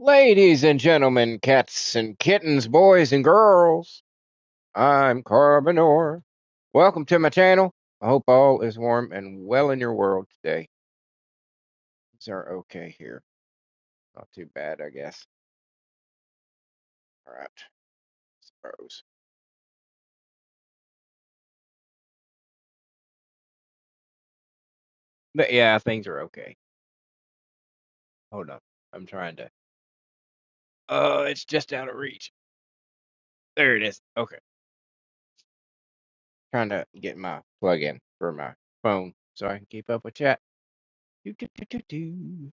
Ladies and gentlemen, cats and kittens, boys and girls, I'm Carbonor. Welcome to my channel. I hope all is warm and well in your world today. Things are okay here. Not too bad, I guess. All right, suppose. But yeah, things are okay. Hold on. I'm trying to. Oh, it's just out of reach. There it is. Okay. Trying to get my plug in for my phone so I can keep up with chat. Do, do, do, do, do.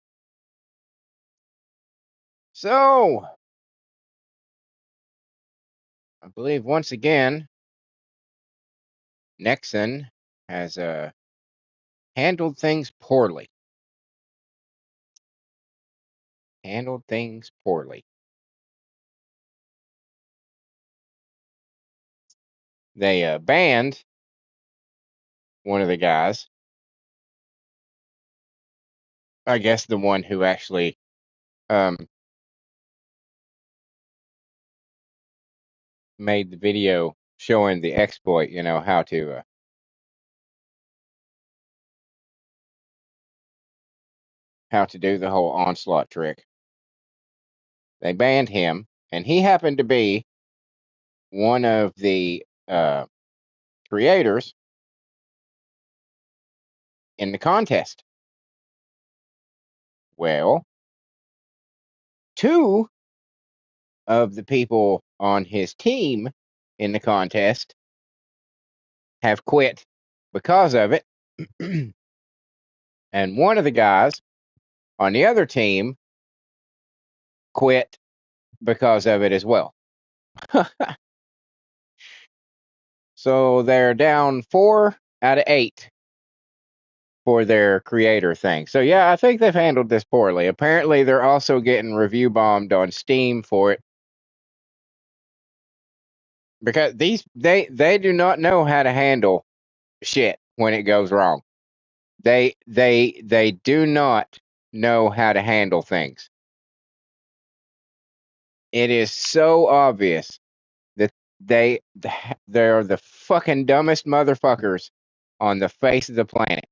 So, I believe once again, Nexon has handled things poorly. Handled things poorly. They banned one of the guys. I guess the one who actually um, made the video showing the exploit. You know how to do the whole onslaught trick. They banned him, and he happened to be one of the creators in the contest. Well, two of the people on his team in the contest have quit because of it. And one of the guys on the other team quit because of it as well. So they're down 4 out of 8 for their creator thing. So yeah, I think they've handled this poorly. Apparently they're also getting review bombed on Steam for it. Because they do not know how to handle shit when it goes wrong. They do not know how to handle things. It is so obvious that they're the fucking dumbest motherfuckers on the face of the planet.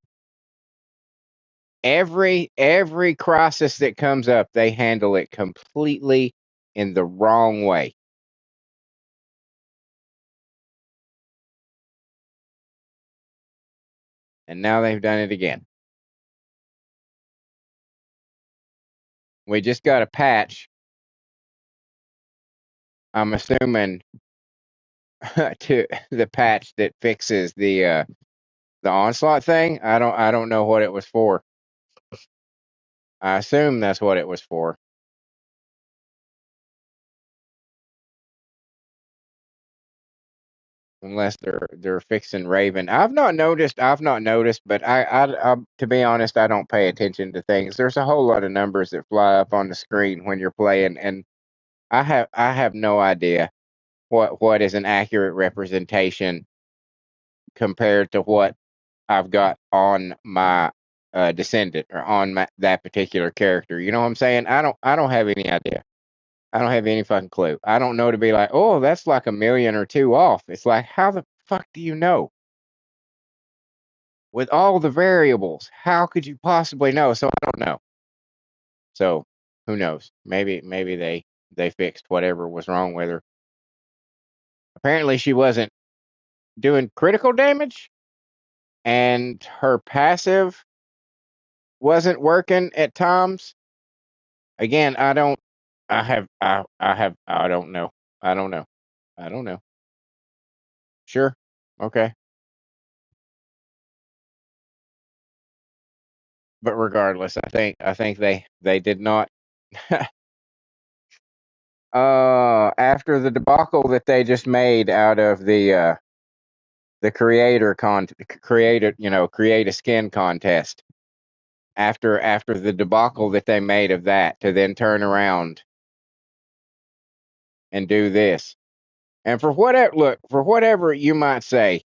Every crisis that comes up, they handle it completely in the wrong way. And now they've done it again. We just got a patch. I'm assuming to the patch that fixes the onslaught thing. I don't know what it was for. I assume that's what it was for. Unless they're fixing Raven. I've not noticed, but I to be honest, I don't pay attention to things. There's a whole lot of numbers that fly up on the screen when you're playing, and I have no idea what is an accurate representation compared to what I've got on my Descendant or on that particular character. You know what I'm saying? I don't have any idea. I don't have any fucking clue. I don't know to be like, oh, that's like a million or two off. It's like, how the fuck do you know? With all the variables, how could you possibly know? So I don't know. So who knows? Maybe they fixed whatever was wrong with her. Apparently she wasn't doing critical damage, and her passive wasn't working at times. Again, I don't know. I don't know. I don't know. Sure. Okay. But regardless, I think they did not after the debacle that they just made out of the creator, create a skin contest. After the debacle that they made of that, to then turn around and do this. And for whatever you might say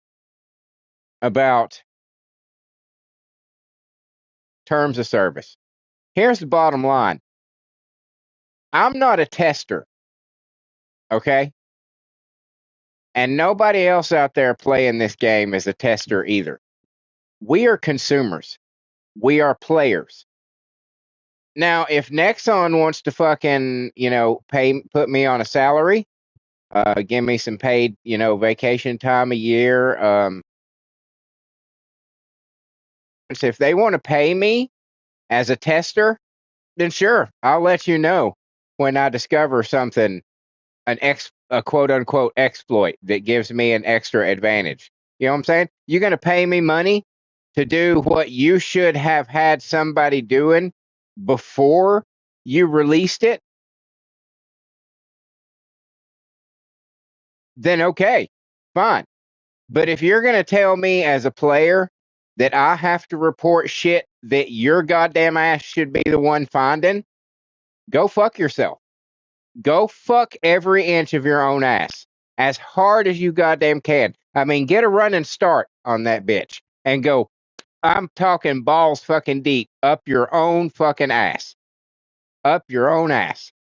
about terms of service, here's the bottom line. I'm not a tester, okay? And nobody else out there playing this game is a tester either. We are consumers. We are players. Now, if Nexon wants to fucking, put me on a salary, give me some paid, vacation time a year, so if they want to pay me as a tester, then sure, I'll let you know when I discover something, a quote unquote exploit that gives me an extra advantage. You know what I'm saying? You're going to pay me money to do what you should have had somebody doing before you released it, then okay, fine. But if you're going to tell me as a player that I have to report shit that your goddamn ass should be the one finding, go fuck yourself. Go fuck every inch of your own ass as hard as you goddamn can. I mean, get a running start on that bitch and go, I'm talking balls fucking deep up your own fucking ass. Up your own ass.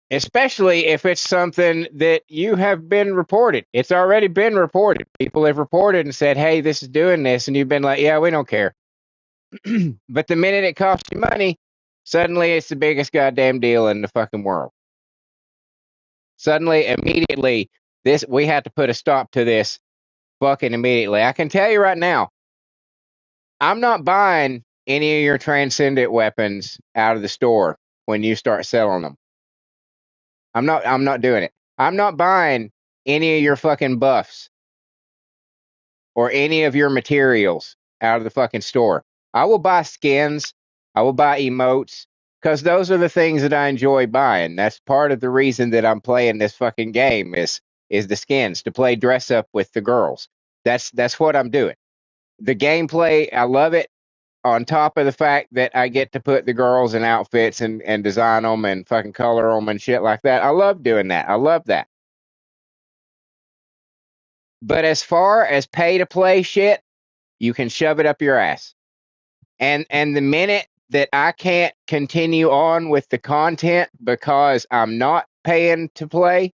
Especially if it's something that you have been reported. It's already been reported. People have reported and said, hey, this is doing this. And you've been like, yeah, we don't care. But the minute it costs you money, suddenly it's the biggest goddamn deal in the fucking world. Suddenly, immediately, we had to put a stop to this fucking immediately. I can tell you right now, I'm not buying any of your transcendent weapons out of the store when you start selling them. I'm not doing it. I'm not buying any of your fucking buffs or any of your materials out of the fucking store. I will buy skins. I will buy emotes because those are the things that I enjoy buying. That's part of the reason that I'm playing this fucking game is the skins to play dress up with the girls. That's what I'm doing. The gameplay, I love it. On top of the fact that I get to put the girls in outfits and design them and fucking color them and shit like that. I love doing that. I love that. But as far as pay to play shit, you can shove it up your ass. And the minute that I can't continue on with the content because I'm not paying to play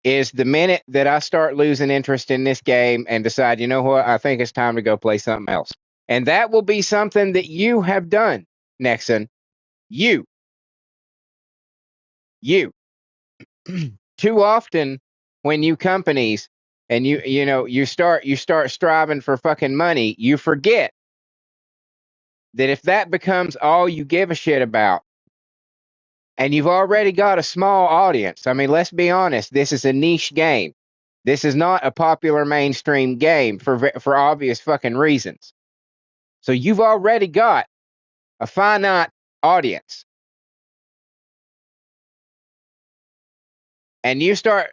is the minute that I start losing interest in this game and decide, you know what, I think it's time to go play something else. And that will be something that you have done, Nexon. You. You. Too often when you companies and you start striving for fucking money, you forget that if that becomes all you give a shit about, and you've already got a small audience. I mean, let's be honest, this is a niche game. This is not a popular mainstream game for obvious fucking reasons. So you've already got a finite audience. And you start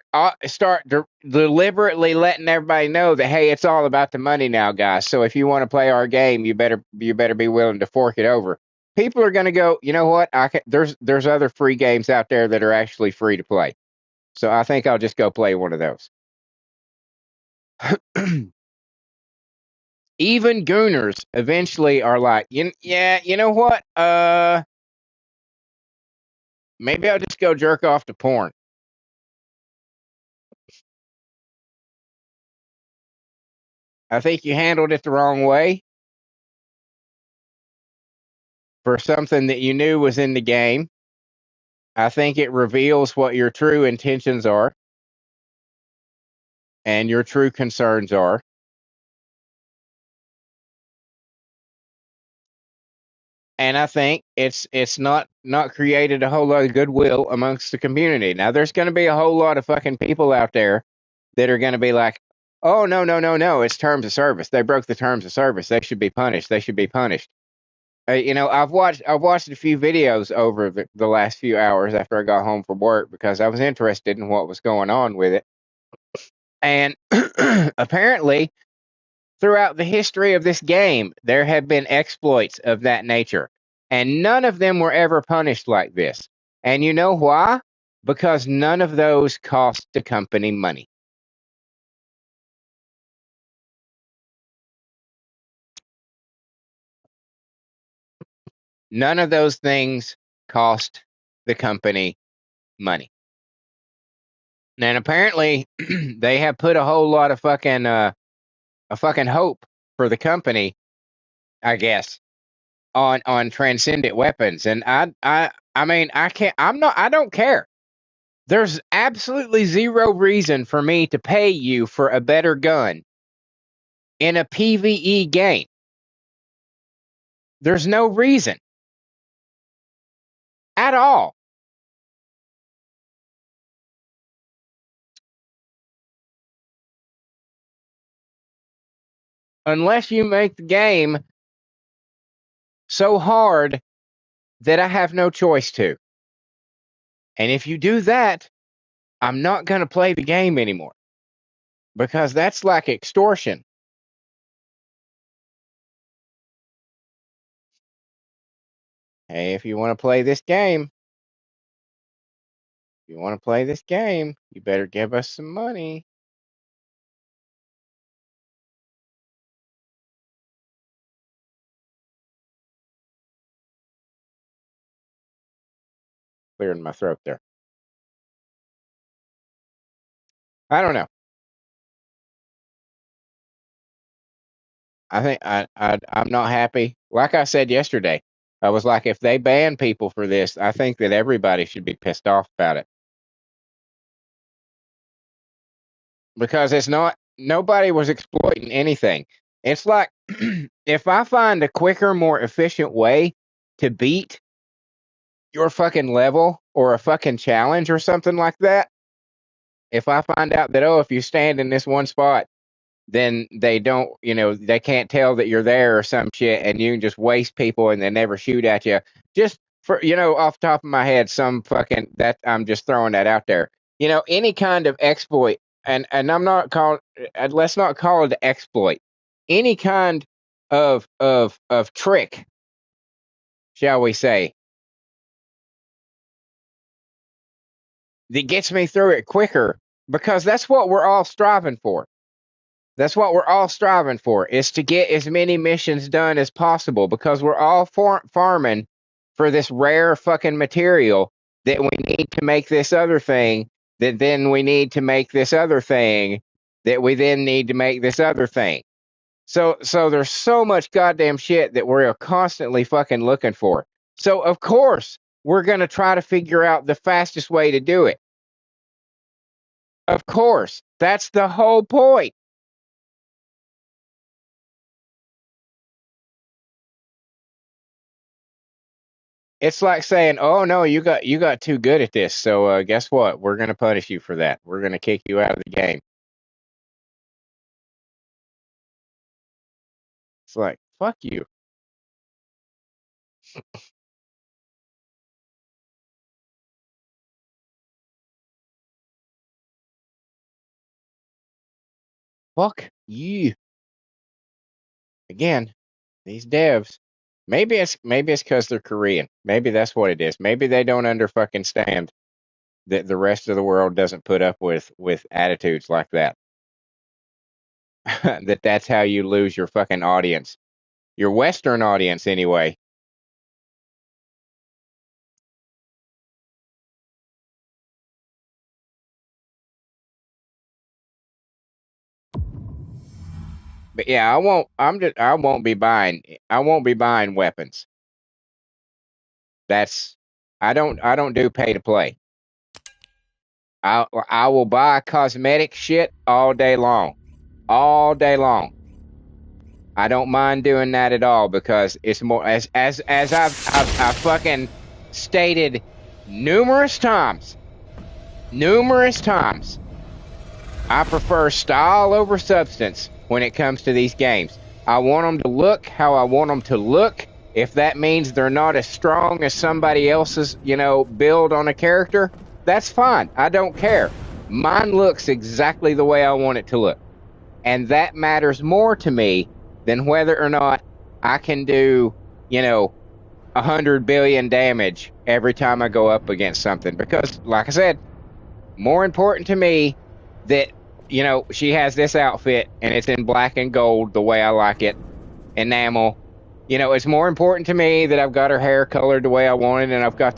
deliberately letting everybody know that, hey, it's all about the money now, guys. So if you want to play our game, you better be willing to fork it over. People are going to go, you know what? There's other free games out there that are actually free to play. So I think I'll just go play one of those. Even gooners eventually are like, yeah, you know what? Maybe I'll just go jerk off to porn. I think you handled it the wrong way for something that you knew was in the game. I think it reveals what your true intentions are and your true concerns are. And I think it's not created a whole lot of goodwill amongst the community. Now there's going to be a whole lot of fucking people out there that are going to be like, oh no no no no, it's terms of service. They broke the terms of service. They should be punished. They should be punished. I've watched a few videos over the last few hours after I got home from work because I was interested in what was going on with it. And apparently, throughout the history of this game, there have been exploits of that nature, and none of them were ever punished like this. And you know why? Because none of those cost the company money. None of those things cost the company money. And apparently they have put a whole lot of fucking hope for the company, I guess, on transcendent weapons. And I mean, I don't care. There's absolutely zero reason for me to pay you for a better gun in a PvE game. There's no reason at all. Unless you make the game so hard that I have no choice to. And if you do that, I'm not going to play the game anymore. Because that's like extortion. Hey, if you want to play this game, you better give us some money. Clearing my throat there. I don't know. I think I'm not happy. Like I said yesterday, I was like, if they ban people for this, I think that everybody should be pissed off about it. Because it's not, nobody was exploiting anything. It's like, if I find a quicker, more efficient way to beat your fucking level or a fucking challenge or something like that, if I find out that, oh, if you stand in this one spot, then they don't, they can't tell that you're there or some shit, and you can just waste people and they never shoot at you. Just for, off the top of my head, some fucking, that I'm just throwing that out there. Any kind of exploit, and I'm not calling, let's not call it exploit. Any kind of trick, shall we say, that gets me through it quicker, because that's what we're all striving for. That's what we're all striving for, is to get as many missions done as possible, because we're all farming for this rare fucking material that we need to make this other thing, that then we need to make this other thing, that we then need to make this other thing. So there's so much goddamn shit that we're constantly fucking looking for. So of course we're going to try to figure out the fastest way to do it. Of course, that's the whole point. It's like saying, "Oh no, you got too good at this. So guess what? We're gonna punish you for that. We're gonna kick you out of the game." It's like, fuck you, fuck you. Again, these devs. Maybe it's because they're Korean. Maybe that's what it is. Maybe they don't under fucking stand that the rest of the world doesn't put up with attitudes like that. That's how you lose your fucking audience, your Western audience, anyway. But yeah, I won't. I won't be buying. I won't be buying weapons. That's I don't do pay to play. I will buy cosmetic shit all day long. All day long. I don't mind doing that at all, because it's more, as I've fucking stated numerous times. Numerous times. I prefer style over substance when it comes to these games. I want them to look how I want them to look. If that means they're not as strong as somebody else's, build on a character, that's fine. I don't care. Mine looks exactly the way I want it to look. And that matters more to me than whether or not I can do, 100 billion damage every time I go up against something. Because, like I said, more important to me that, she has this outfit and it's in black and gold the way I like it, enamel, You know, it's more important to me that I've got her hair colored the way I wanted and I've got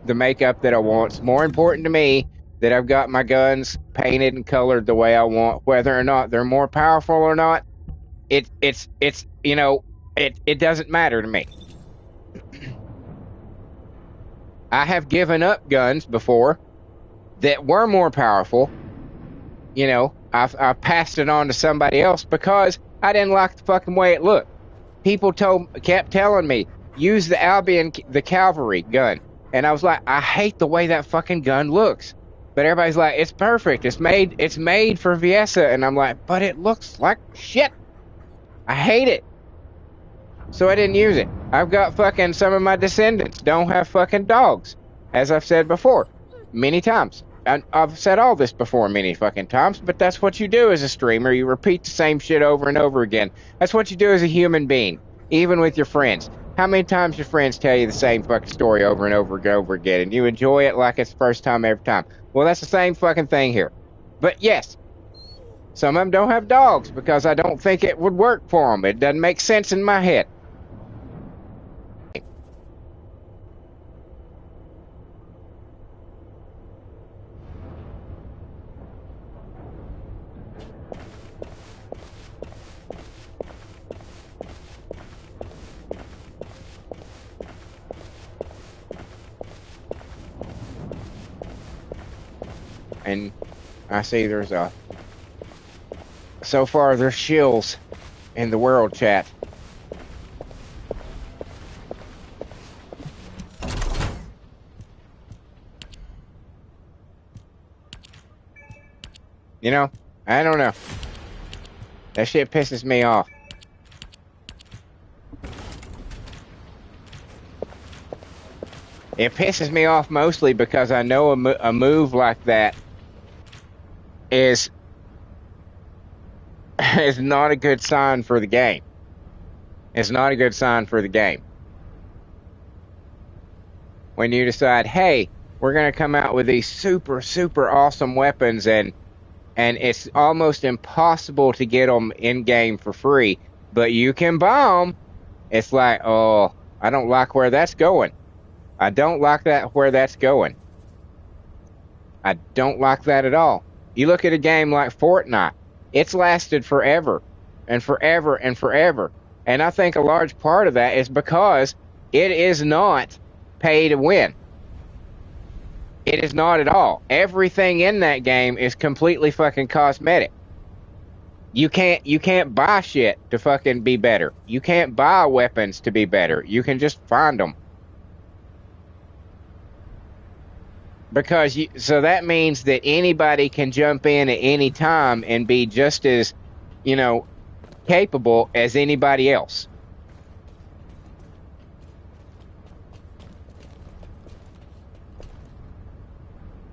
the makeup that I want. It's more important to me that I've got my guns painted and colored the way I want, whether or not they're more powerful or not. It's you know, it doesn't matter to me. I have given up guns before that were more powerful. You know, I've passed it on to somebody else because I didn't like the fucking way it looked. People kept telling me, use the Albion, the cavalry gun. And I was like, I hate the way that fucking gun looks. But everybody's like, it's perfect. It's made for Viesa. And I'm like, but it looks like shit. I hate it. So I didn't use it. I've got fucking some of my descendants don't have fucking dogs. As I've said before, many times. I've said all this before many fucking times, but that's what you do as a streamer. You repeat the same shit over and over again. That's what you do as a human being, even with your friends. How many times your friends tell you the same fucking story over and over and over again, and you enjoy it like it's the first time every time? Well, that's the same fucking thing here. But yes, some of them don't have dogs because I don't think it would work for them. It doesn't make sense in my head. And I see so far there's shills in the world chat. You know, I don't know. That shit pisses me off. It pisses me off mostly because I know a move like that is not a good sign for the game. It's not a good sign for the game. When you decide, hey, we're going to come out with these super, super awesome weapons and it's almost impossible to get them in-game for free, but you can buy them. It's like, oh, I don't like where that's going. I don't like where that's going. I don't like that at all. You look at a game like Fortnite, it's lasted forever and forever and forever. And I think a large part of that is because it is not pay to win. It is not at all. Everything in that game is completely fucking cosmetic. You can't buy shit to fucking be better. You can't buy weapons to be better. You can just find them. So that means that anybody can jump in at any time and be just as, you know, capable as anybody else.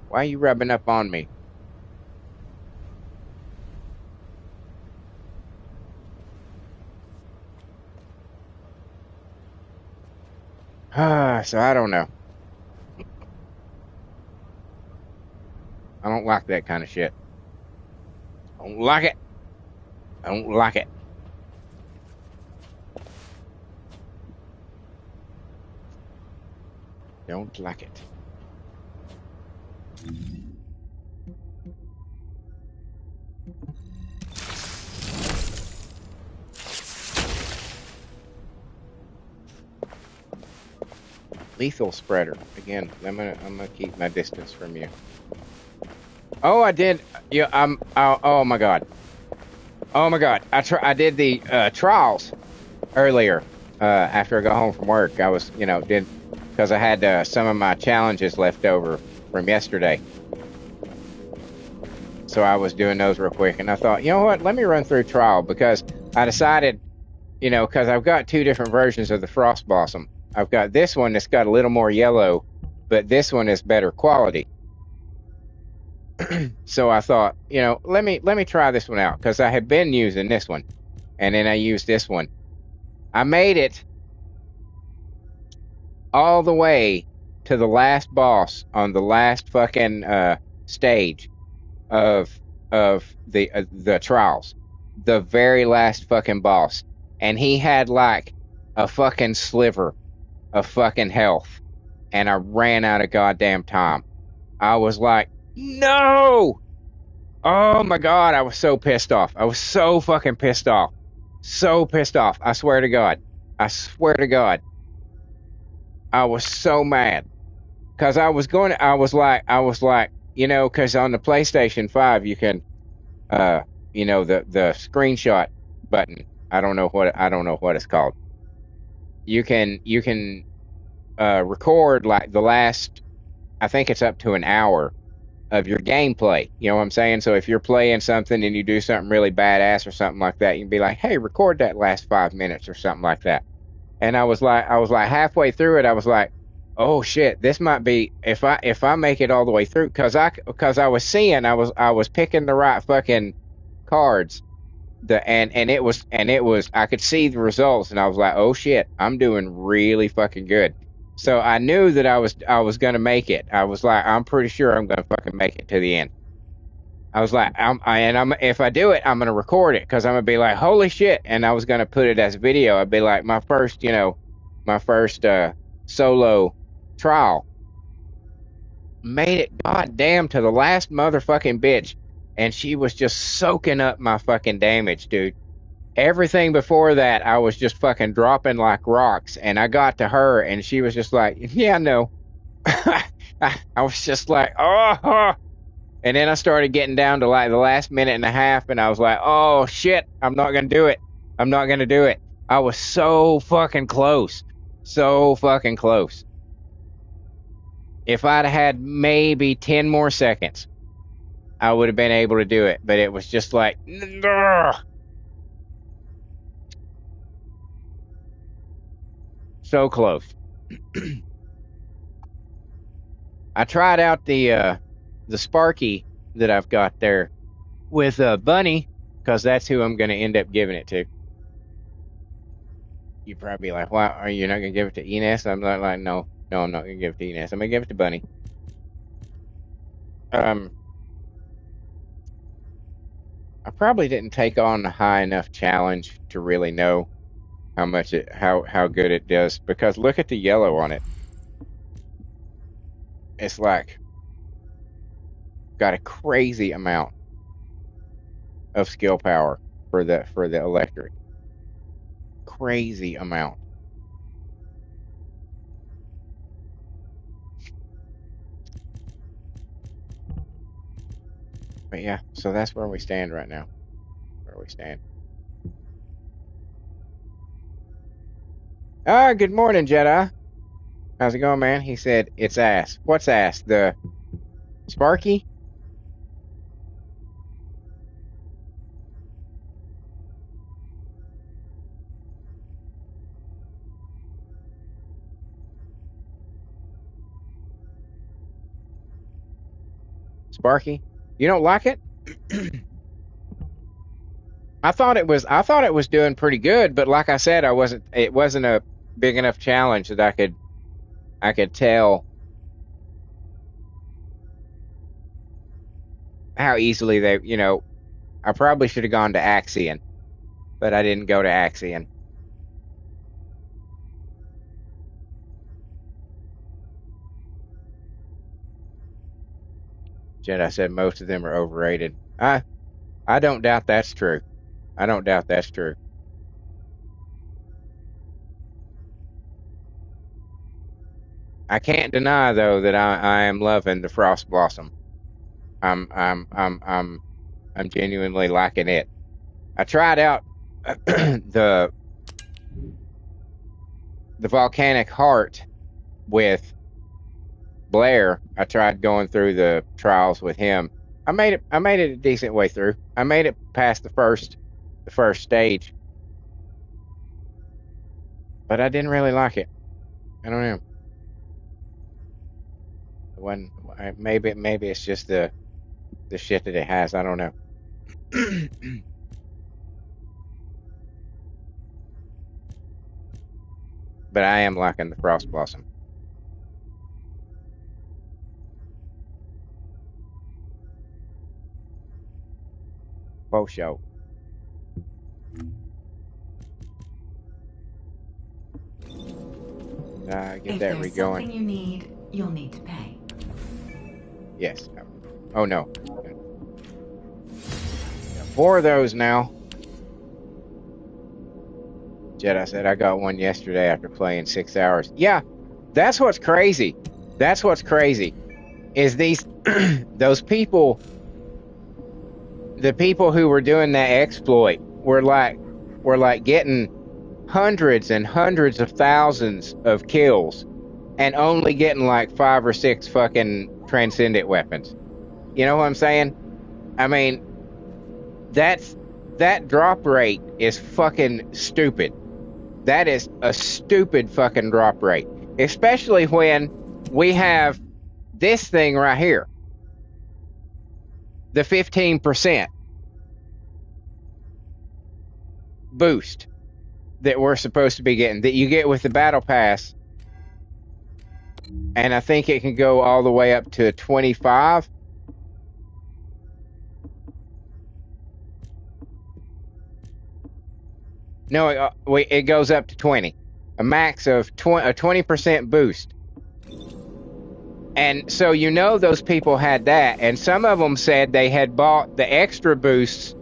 Why are you rubbing up on me? So I don't know. I don't like that kind of shit. I don't like it. I don't like it. Don't like it. Lethal spreader. Again, I'm gonna keep my distance from you. Oh, I did. Yeah, oh my god. Oh my god. I did the trials earlier after I got home from work. I was, because I had some of my challenges left over from yesterday. So I was doing those real quick, and I thought, you know what? Let me run through trial because I decided, because I've got two different versions of the Frost Blossom. I've got this one that's got a little more yellow, but this one is better quality. So I thought, let me try this one out because I had been using this one, and then I used this one. I made it all the way to the last boss on the last fucking stage of the trials, the very last fucking boss, and he had like a fucking sliver of fucking health, and I ran out of goddamn time. I was like, no! Oh my God, I was so pissed off. I was so fucking pissed off. So pissed off. I swear to God. I swear to God. I was so mad. Cause I was like, cause on the PlayStation 5 you can, uh, the screenshot button. I don't know what it's called. You can record like the last, I think it's up to an hour of your gameplay. You know what I'm saying? So if you're playing something and you do something really badass or something like that, you can be like, hey, record that last 5 minutes or something like that. And I was like halfway through it, I was like, oh shit, this might be if I make it all the way through, because I was seeing I was picking the right fucking cards. And it was I could see the results, and I was like, oh shit, I'm doing really fucking good. So I knew that I was gonna make it. I was like, I'm pretty sure I'm gonna fucking make it to the end. I was like, I'm if I do it, I'm gonna record it because I'm gonna be like, holy shit, and I was gonna put it as video. I'd be like, my first solo trial, made it goddamn to the last motherfucking bitch, and she was just soaking up my fucking damage, dude. Everything before that, I was just fucking dropping like rocks, and I got to her, and she was just like, yeah, no. I was just like, oh. And then I started getting down to like the last minute and a half, and I was like, oh shit, I'm not gonna do it. I'm not gonna do it. I was so fucking close. So fucking close. If I'd had maybe 10 more seconds, I would have been able to do it. But it was just like, ugh, so close. I tried out the Sparky that I've got there with Bunny, because that's who I'm gonna end up giving it to. You'd probably be like, why are you not gonna give it to Enes? I'm like, no, I'm not gonna give it to Enes. I'm gonna give it to Bunny. I probably didn't take on a high enough challenge to really know how good it does, because look at the yellow on it. It's like got a crazy amount of skill power for the electric. Crazy amount. But yeah, so that's where we stand right now. Where we stand. Ah, good morning, Jedi. How's it going, man? He said it's ass. What's ass? The Sparky? Sparky? You don't like it? I thought it was doing pretty good, but like I said, it wasn't a big enough challenge that I could tell how easily I probably should have gone to Axion, but I didn't go to Axion. Jedi said most of them are overrated. I don't doubt that's true. I don't doubt that's true. I can't deny though that I am loving the Frost Blossom. I'm I'm I'm I'm I'm genuinely liking it. I tried out the volcanic heart with Blair. I tried going through the trials with him. I made it a decent way through. I made it past the first stage, but I didn't really like it. I don't know. When maybe it's just the shit that it has. I don't know. But I am liking the Frost Blossom. For sure. Get If that there's re-going. something you need, you'll need to pay. Yes. Oh no. Got 4 of those now. Jedi said I got one yesterday after playing 6 hours. Yeah, that's what's crazy. That's what's crazy. Is these those people, the people who were doing that exploit were like getting hundreds and hundreds of thousands of kills and only getting like 5 or 6 fucking transcendent weapons. You know what I'm saying? I mean, that drop rate is fucking stupid. That is a stupid fucking drop rate, especially when we have this thing right here, the 15% boost that we're supposed to be getting, that you get with the battle pass, and I think it can go all the way up to 25. No, it goes up to 20, a max of a 20% boost. And so those people had that, and some of them said they had bought the extra boosts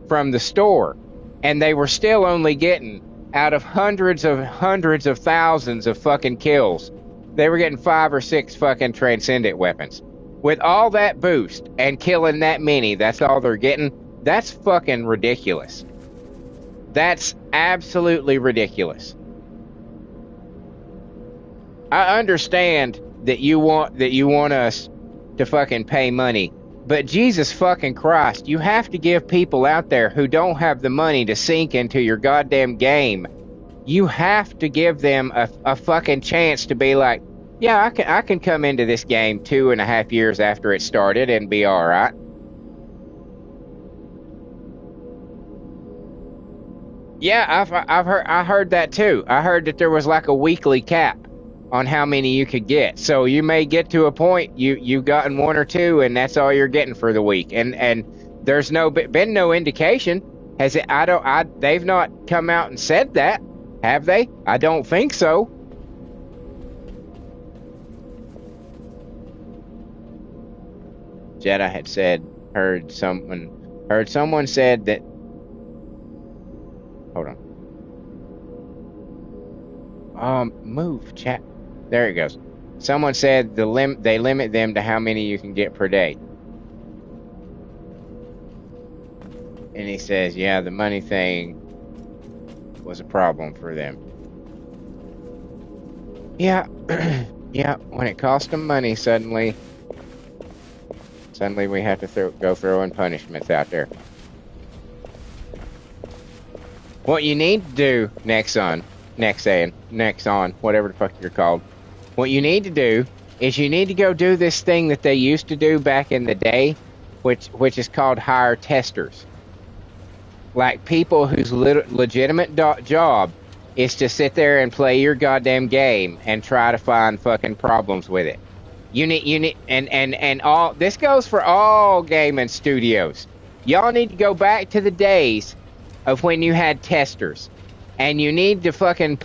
from the store, and they were still only getting, out of hundreds of thousands of fucking kills, they were getting 5 or 6 fucking transcendent weapons. With all that boost and killing that many, that's all they're getting. That's fucking ridiculous. That's absolutely ridiculous. I understand that you want us to fucking pay money, but Jesus fucking Christ, you have to give people out there who don't have the money to sink into your goddamn game, you have to give them a fucking chance to be like, yeah, I can come into this game 2.5 years after it started and be all right. Yeah, I heard that too. I heard that there was like a weekly cap on how many you could get. So you may get to a point you've gotten 1 or 2, and that's all you're getting for the week. And there's been no indication. Has it? They've not come out and said that, have they? I don't think so. Jedi had said, heard someone said that. Hold on. Move, chat. There it goes. Someone said they limit them to how many you can get per day. And he says, yeah, the money thing was a problem for them. Yeah, yeah. When it cost them money, suddenly we have to go throwing punishments out there. What you need to do, Nexon, whatever the fuck you're called. What you need to do is you need to go do this thing that they used to do back in the day, which is called hire testers. Like people whose legitimate job is to sit there and play your goddamn game and try to find fucking problems with it. You need, and all this goes for all gaming studios. Y'all need to go back to the days of when you had testers, and you need to fucking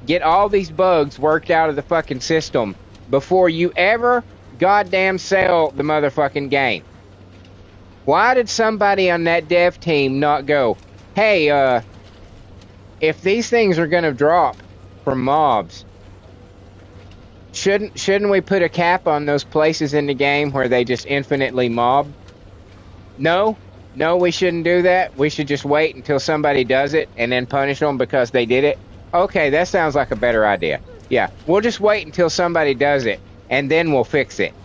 get all these bugs worked out of the fucking system before you ever goddamn sell the motherfucking game. Why did somebody on that dev team not go, hey, if these things are gonna drop from mobs, shouldn't we put a cap on those places in the game where they just infinitely mob? No, we shouldn't do that. We should just wait until somebody does it and then punish them because they did it. Okay, that sounds like a better idea. Yeah, we'll just wait until somebody does it and then we'll fix it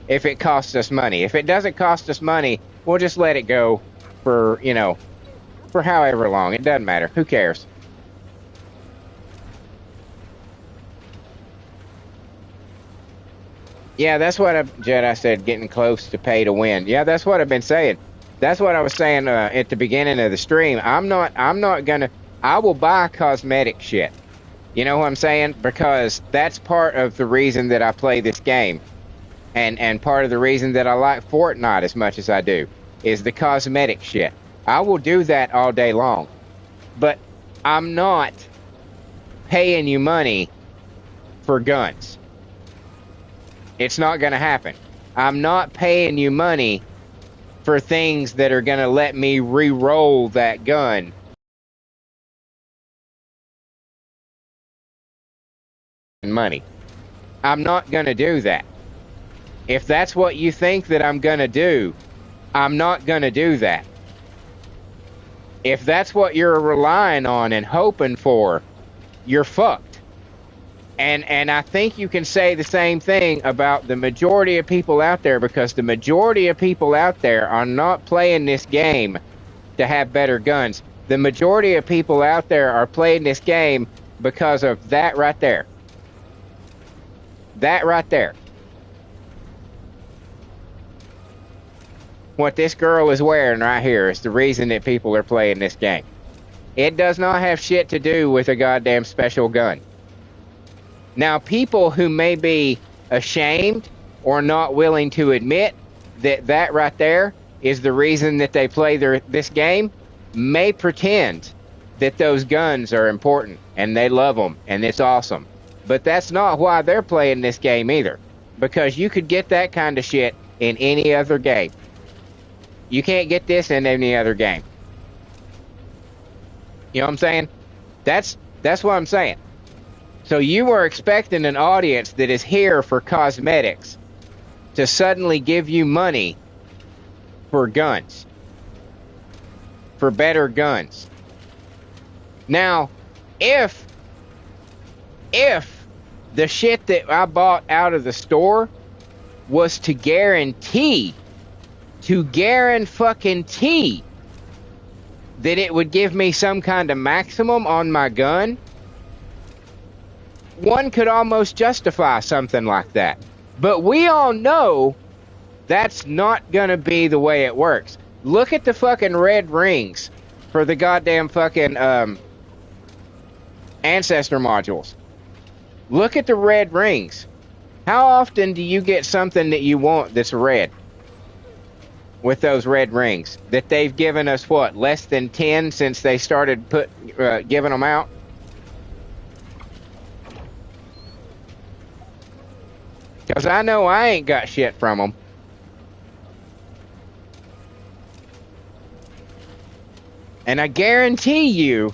if it costs us money. If it doesn't cost us money, we'll just let it go for, for however long. It doesn't matter. Who cares? Yeah, that's what Jedi said, getting close to pay to win. Yeah, that's what I've been saying. That's what I was saying at the beginning of the stream. I will buy cosmetic shit. You know what I'm saying? Because that's part of the reason that I play this game. And part of the reason that I like Fortnite as much as I do is the cosmetic shit. I will do that all day long. But I'm not paying you money for guns. It's not going to happen. I'm not paying you money for things that are going to let me re-roll that gun. Money. I'm not going to do that. If that's what you think that I'm going to do, I'm not going to do that. If that's what you're relying on and hoping for, you're fucked. And I think you can say the same thing about the majority of people out there, because the majority of people out there are not playing this game to have better guns. The majority of people out there are playing this game because of that right there. That right there. What this girl is wearing right here is the reason that people are playing this game. It does not have shit to do with a goddamn special gun. Now, people who may be ashamed or not willing to admit that that right there is the reason that they play this game may pretend that those guns are important and they love them and it's awesome. But that's not why they're playing this game either. Because you could get that kind of shit in any other game. You can't get this in any other game. You know what I'm saying? That's what I'm saying. So you are expecting an audience that is here for cosmetics to suddenly give you money for guns. For better guns. Now, if the shit that I bought out of the store was to guarantee that it would give me some kind of maximum on my gun, one could almost justify something like that. But we all know that's not gonna be the way it works. Look at the fucking red rings for the goddamn fucking ancestor modules. Look at the red rings. How often do you get something that you want that's red? With those red rings that they've given us, what, less than 10 since they started giving them out? Because I know I ain't got shit from them. And I guarantee you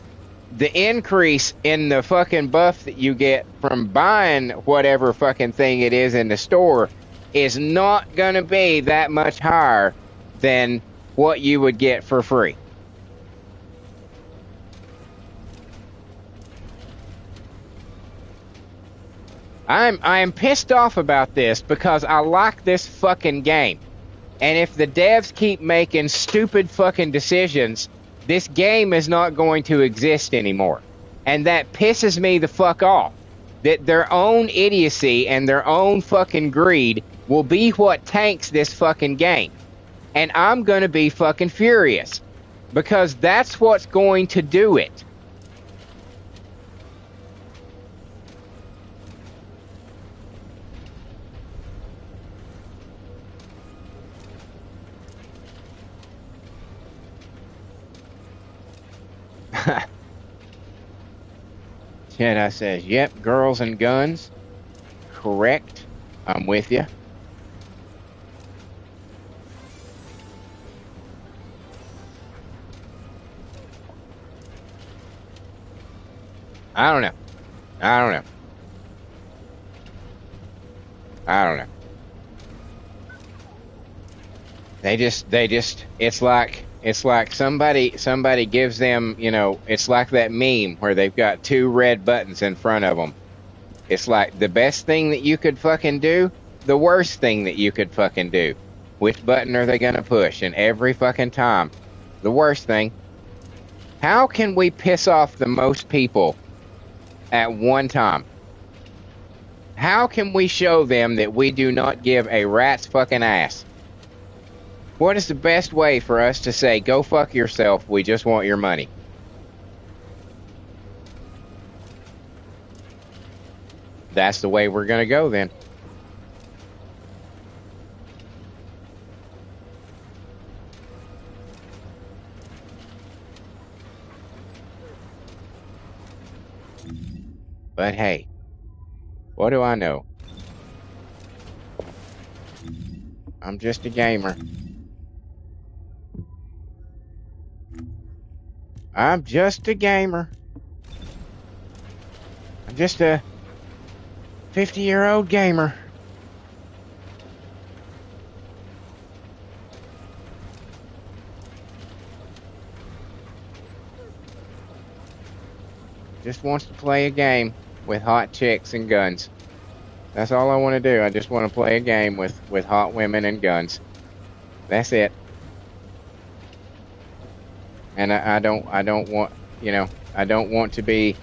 the increase in the fucking buff that you get from buying whatever fucking thing it is in the store is not going to be that much higher than what you would get for free. I am pissed off about this because I like this fucking game. And if the devs keep making stupid fucking decisions, this game is not going to exist anymore. And that pisses me the fuck off. That their own idiocy and their own fucking greed will be what tanks this fucking game. And I'm going to be fucking furious. Because that's what's going to do it. Jedi says, yep, girls and guns. Correct. I'm with you. I don't know. I don't know. I don't know. They just, it's like somebody gives them, you know, it's like that meme where they've got two red buttons in front of them. It's like the best thing that you could fucking do, the worst thing that you could fucking do. Which button are they gonna push? And every fucking time, the worst thing. How can we piss off the most people at one time? How can we show them that we do not give a rat's fucking ass? What is the best way for us to say, go fuck yourself, we just want your money? That's the way we're gonna go then. But hey, What do I know? I'm just a gamer. I'm just a gamer. I'm just a 50-year-old gamer. Just wants to play a game with hot chicks and guns. That's all I want to do. I just want to play a game with hot women and guns. That's it. And I don't want, I don't want to be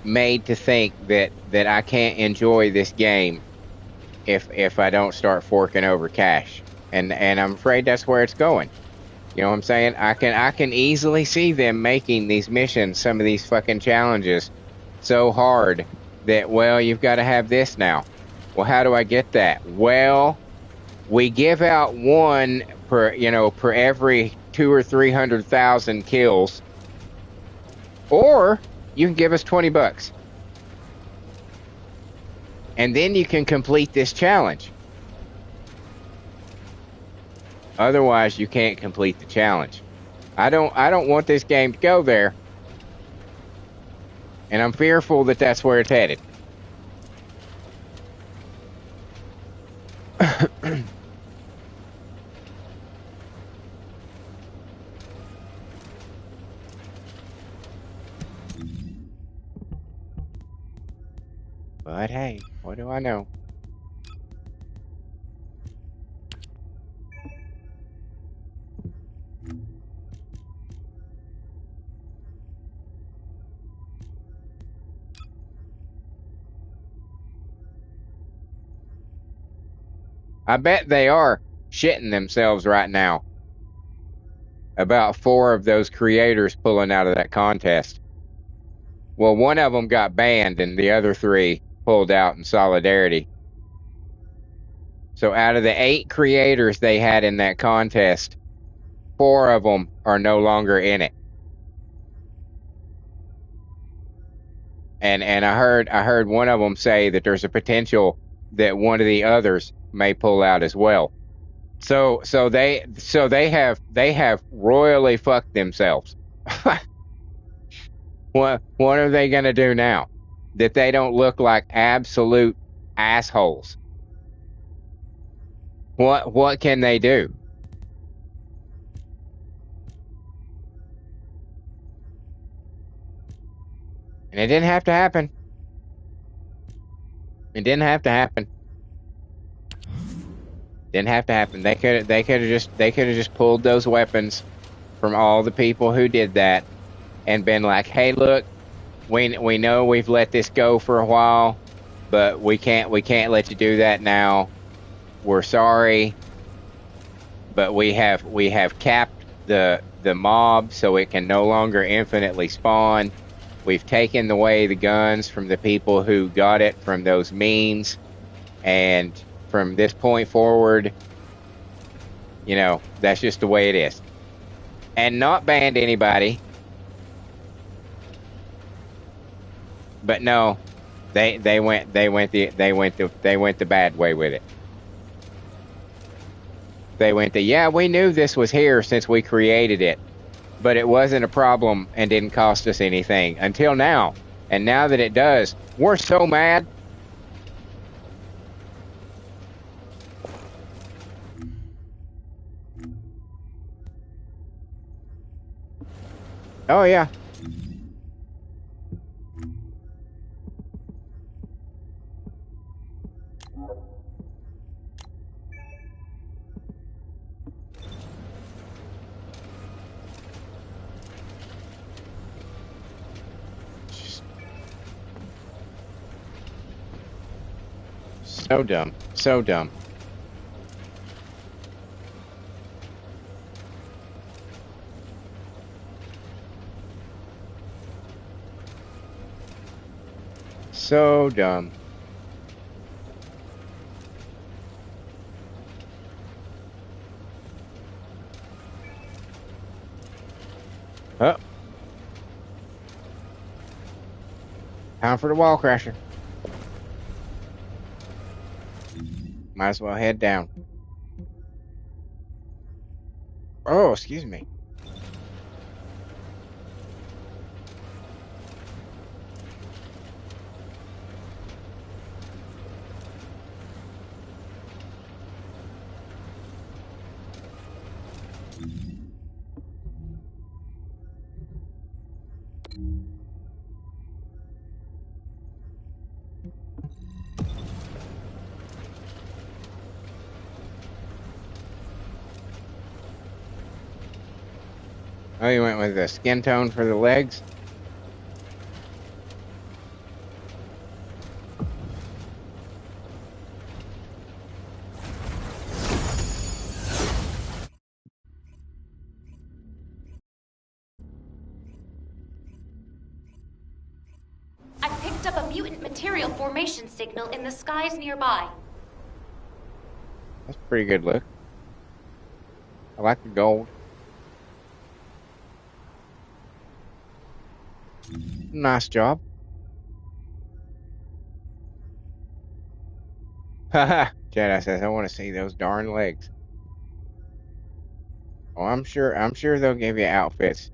made to think that I can't enjoy this game if I don't start forking over cash. And I'm afraid that's where it's going. You know what I'm saying? I can easily see them making these missions, some of these fucking challenges, so hard that, well, you've got to have this now. Well, how do I get that? Well, we give out one per every 200,000 or 300,000 kills, or you can give us $20, and then you can complete this challenge. Otherwise, you can't complete the challenge. I don't want this game to go there, and I'm fearful that that's where it's headed. But hey, what do I know? I bet they are shitting themselves right now about 4 of those creators pulling out of that contest. Well, one of them got banned and the other 3 pulled out in solidarity. So out of the 8 creators they had in that contest, 4 of them are no longer in it. And I heard one of them say that there's a potential that one of the others may pull out as well. So they have royally fucked themselves. What are they going to do now that they don't look like absolute assholes? What can they do? And it didn't have to happen. It didn't have to happen. Didn't have to happen. They could have just pulled those weapons from all the people who did that and been like, "Hey, look, we know we've let this go for a while, but we can't let you do that now. We're sorry, but we have capped the mob so it can no longer infinitely spawn. We've taken away the guns from the people who got it from those means, and from this point forward, that's just the way it is." And not banned anybody. But no, they went the bad way with it. They went yeah, we knew this was here since we created it, but it wasn't a problem and didn't cost us anything until now. And now that it does, we're so mad. Oh yeah. So dumb. So dumb. So dumb. Oh. Time for the wall crasher. Might as well head down. Oh, excuse me. Oh, you went with the skin tone for the legs? I picked up a mutant material formation signal in the skies nearby. That's a pretty good look. I like the gold. Nice job. Haha. Jedi says, I want to see those darn legs. Oh, I'm sure they'll give you outfits.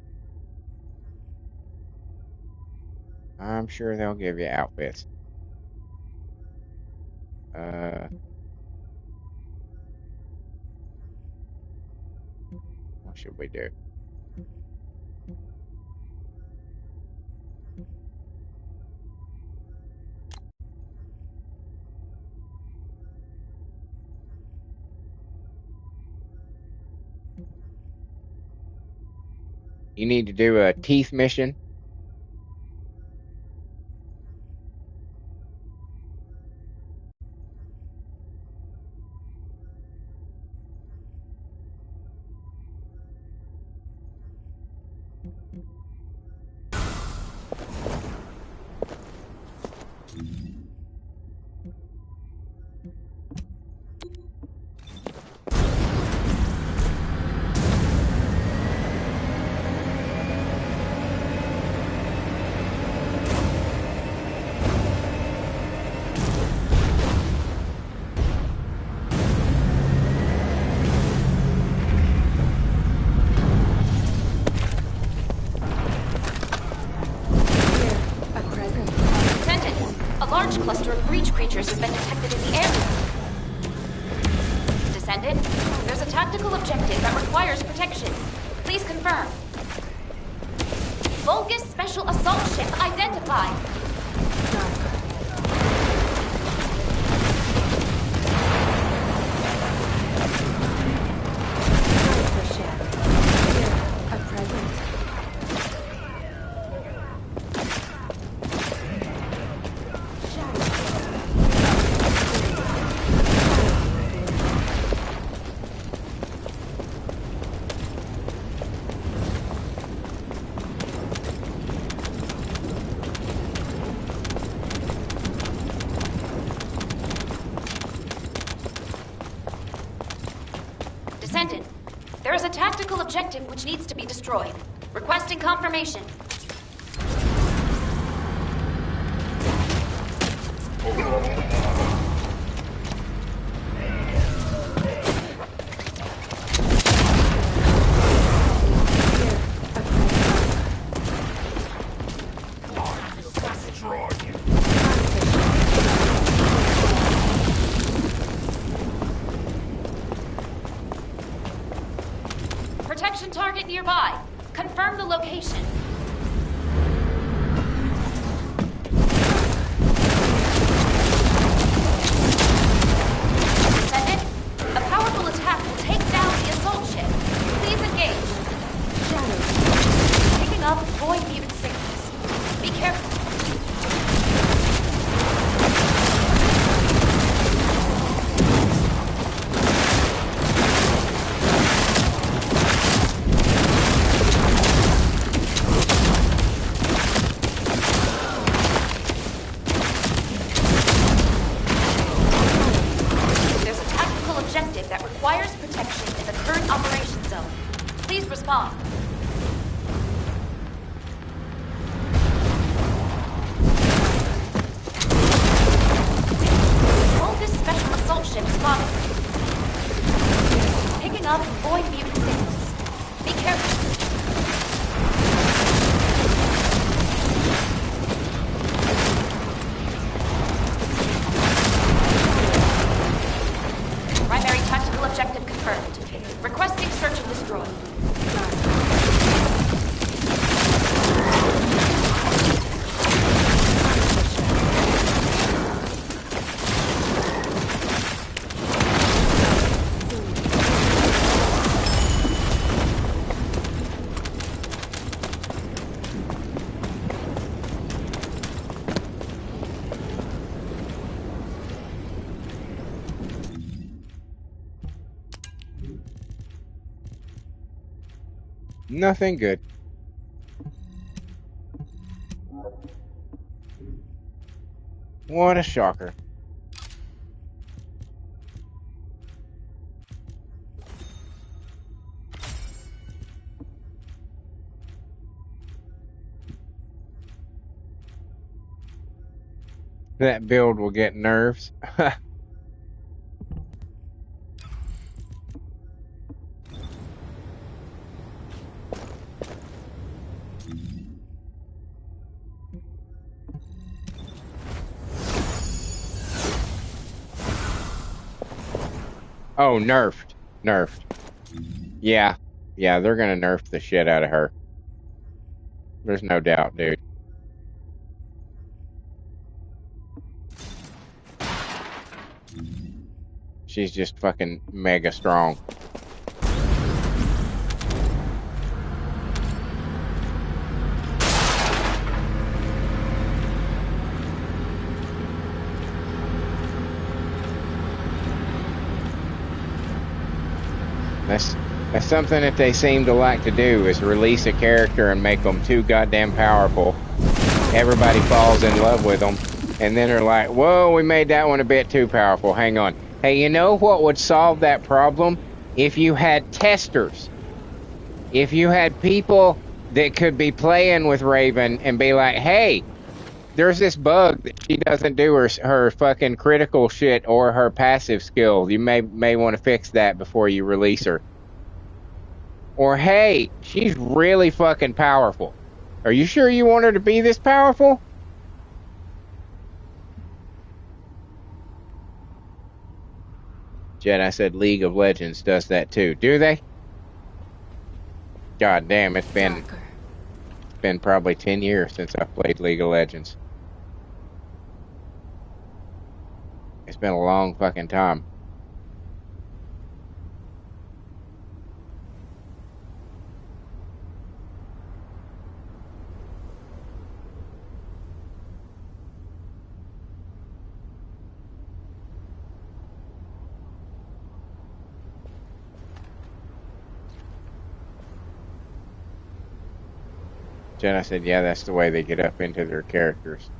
I'm sure they'll give you outfits. Uh, what should we do? You need to do a teeth mission. Cluster of breach creatures has been detected in the area. Descendant, there's a tactical objective that requires protection. Please confirm. Vulgus Special Assault Ship identified. Descendant, there is a tactical objective which needs to be destroyed. Requesting confirmation. Protection target nearby. Confirm the location. Nothing good. What a shocker. That build will get nerves. Oh, nerfed. Nerfed. Yeah. Yeah, they're gonna nerf the shit out of her. There's no doubt, dude. She's just fucking mega strong. That's something that they seem to like to do, is release a character and make them too goddamn powerful. Everybody falls in love with them, and then they're like, whoa, we made that one a bit too powerful. Hang on. Hey, you know what would solve that problem? If you had testers. If you had people that could be playing with Raven and be like, hey, there's this bug that she doesn't do her fucking critical shit or her passive skill. You may want to fix that before you release her. Or, hey, she's really fucking powerful. Are you sure you want her to be this powerful? Jedi said League of Legends does that too. Do they? God damn, it's been probably 10 years since I've played League of Legends. It's been a long fucking time. Jenna said, yeah, that's the way they get up into their characters.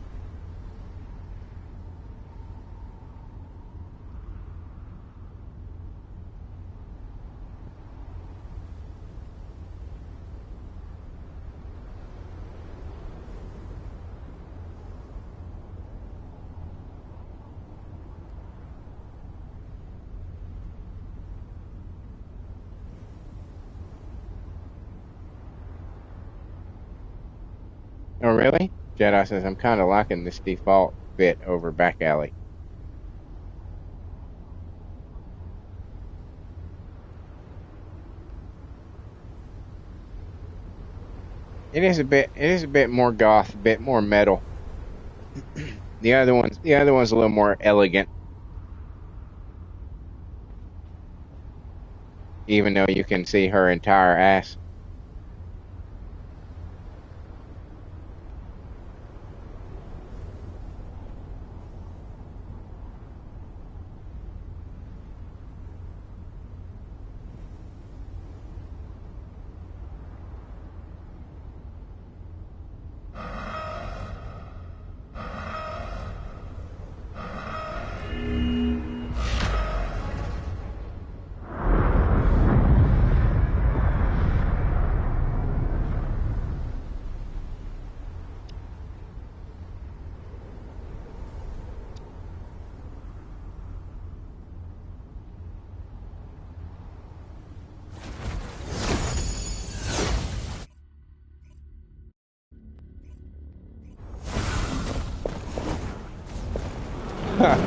Oh, really? Jedi says, I'm kind of liking this default bit over back alley. It is a bit more goth, a bit more metal. The other one's a little more elegant. Even though you can see her entire ass.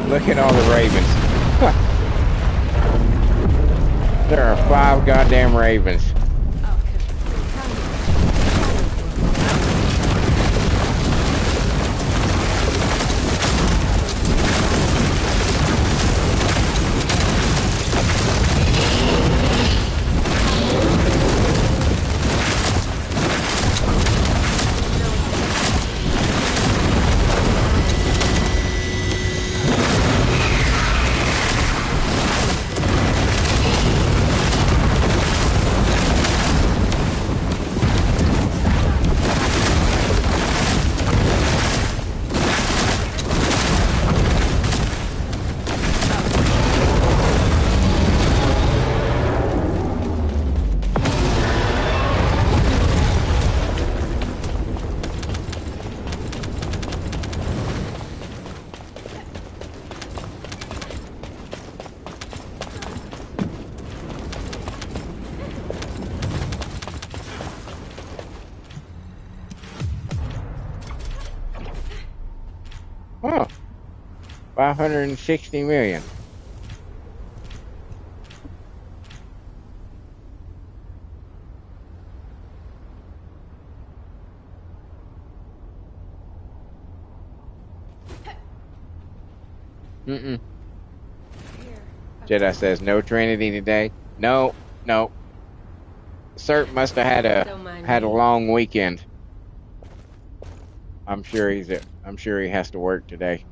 Look at all the ravens. There are 5 goddamn ravens. 560 million. Mm-mm. Jedi says no Trinity today. No, no. Cert must have had a long weekend. I'm sure he has to work today.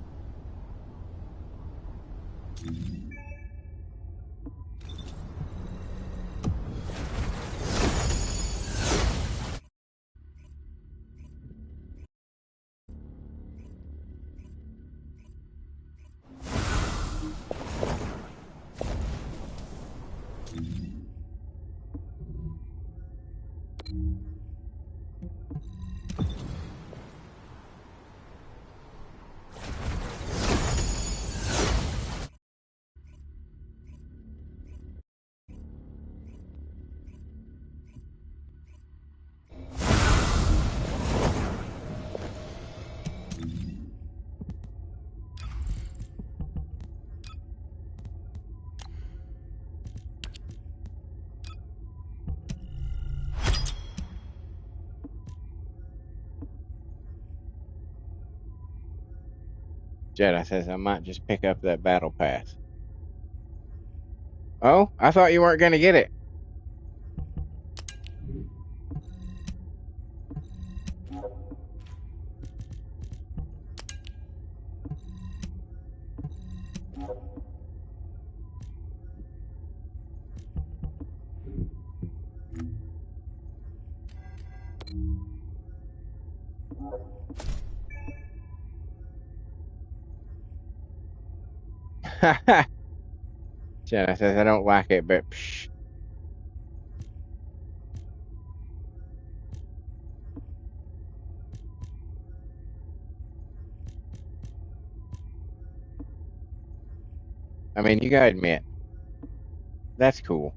Jedi says I might just pick up that battle pass. Oh, I thought you weren't going to get it. Jedi says I don't like it, but psh. I mean, you gotta admit, that's cool.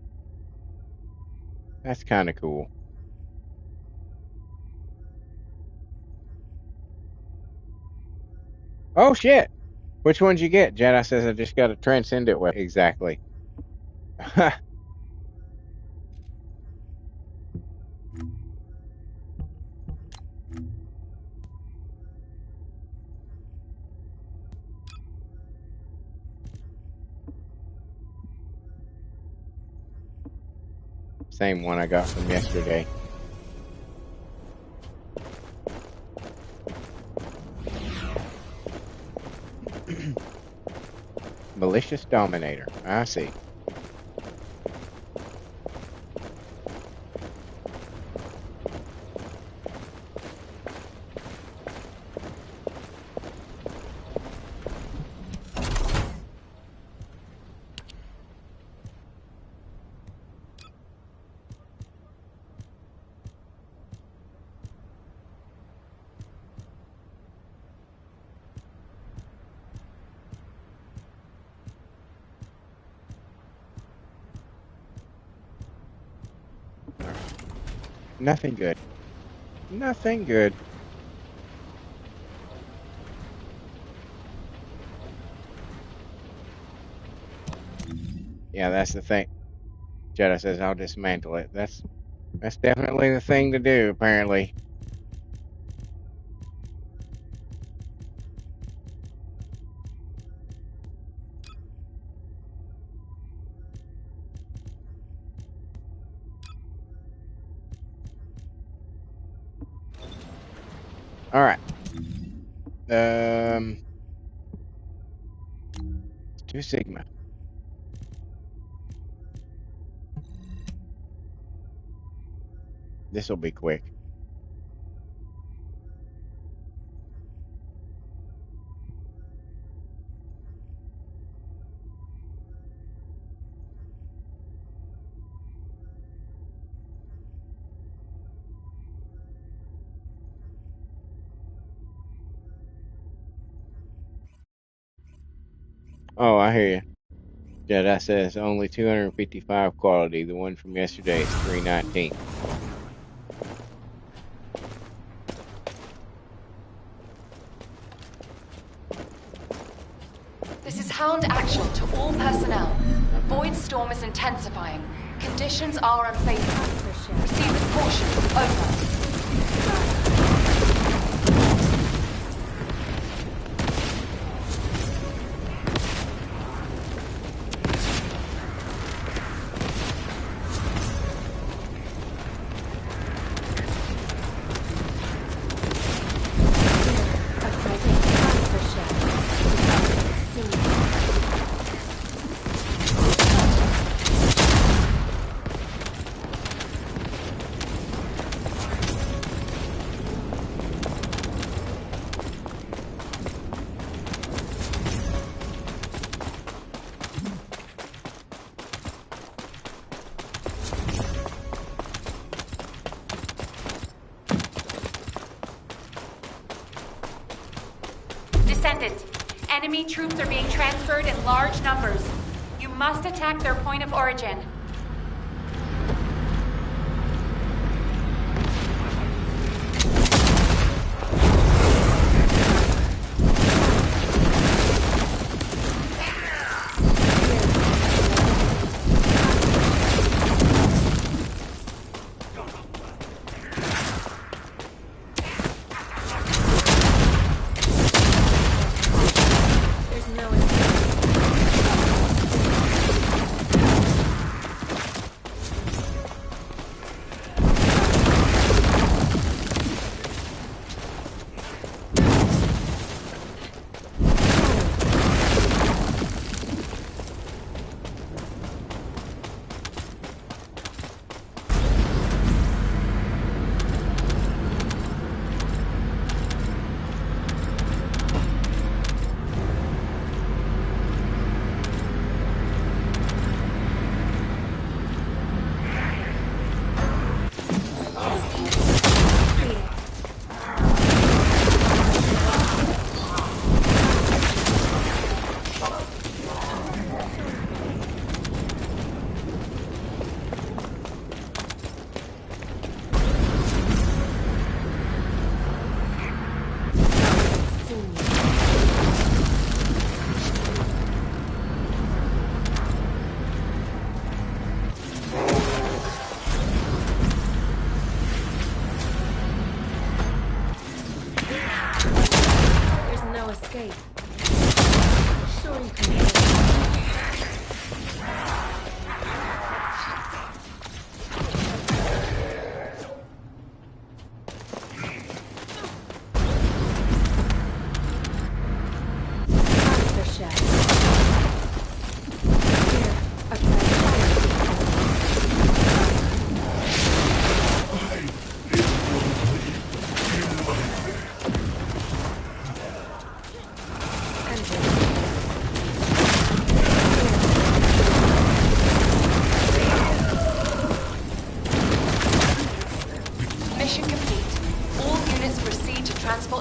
That's kind of cool. Oh shit! Which one'd you get? Jedi says I just got a transcendent weapon. Exactly. Same one I got from yesterday. Malicious Dominator. I see. Nothing good. Nothing good. Yeah, that's the thing. Jedi says I'll dismantle it. That's definitely the thing to do, apparently. All right. 2 Sigma. This will be quick. Oh, I hear you. Jedi says only 255 quality. The one from yesterday is 319. Hound actual to all personnel. Void storm is intensifying. Conditions are unfavorable. Proceed with caution. Over. Descendant, enemy troops are being transferred in large numbers. You must attack their point of origin.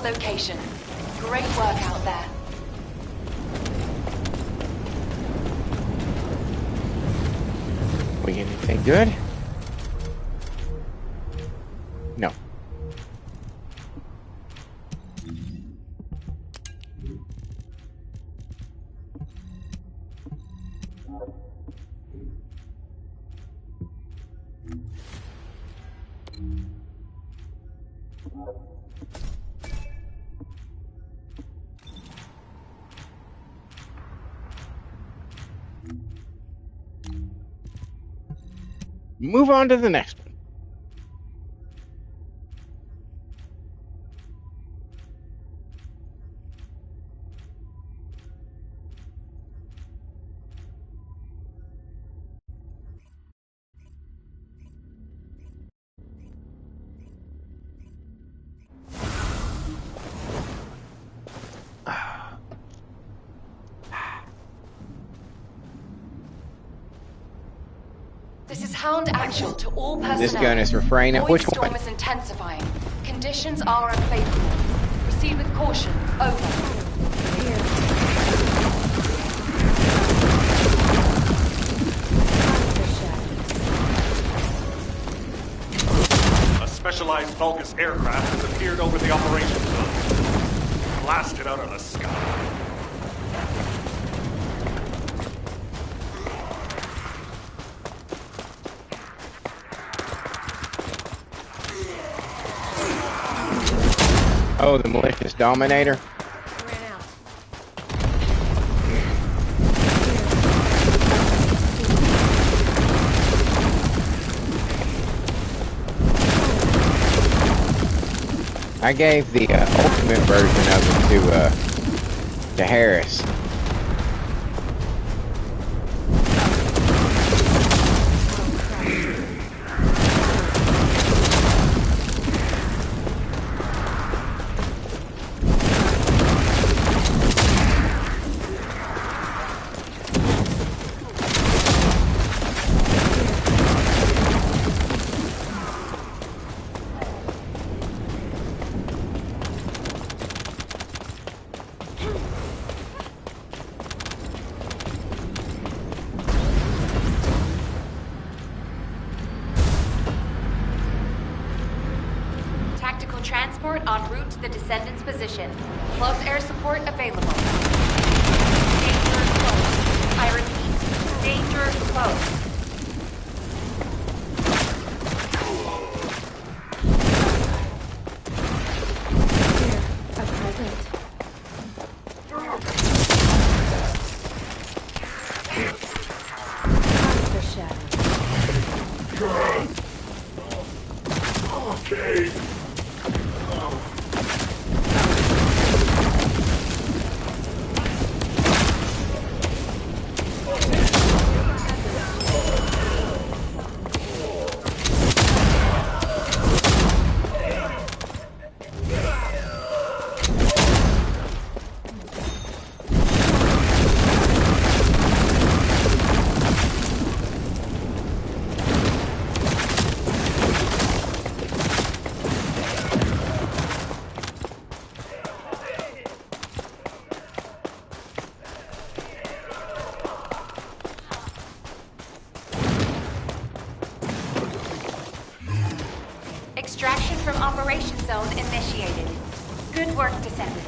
Location. Great work out there. We get anything good? No. Move on to the next one. This is Hound actual to all personnel. This gun is refraining. Void Which storm one? is intensifying. Conditions are unfavorable. Proceed with caution. Over. A specialized Vulcus aircraft has appeared over the operations zone. Blasted out of the sky. Oh, the malicious dominator. Ran out. I gave the ultimate version of it to Harris. Tactical transport en route to the Descendant's position. Close air support available. Danger close. I repeat, danger close. Here, a present. Time for shadow. Okay. Extraction from Operation Zone initiated. Good work, Descendant.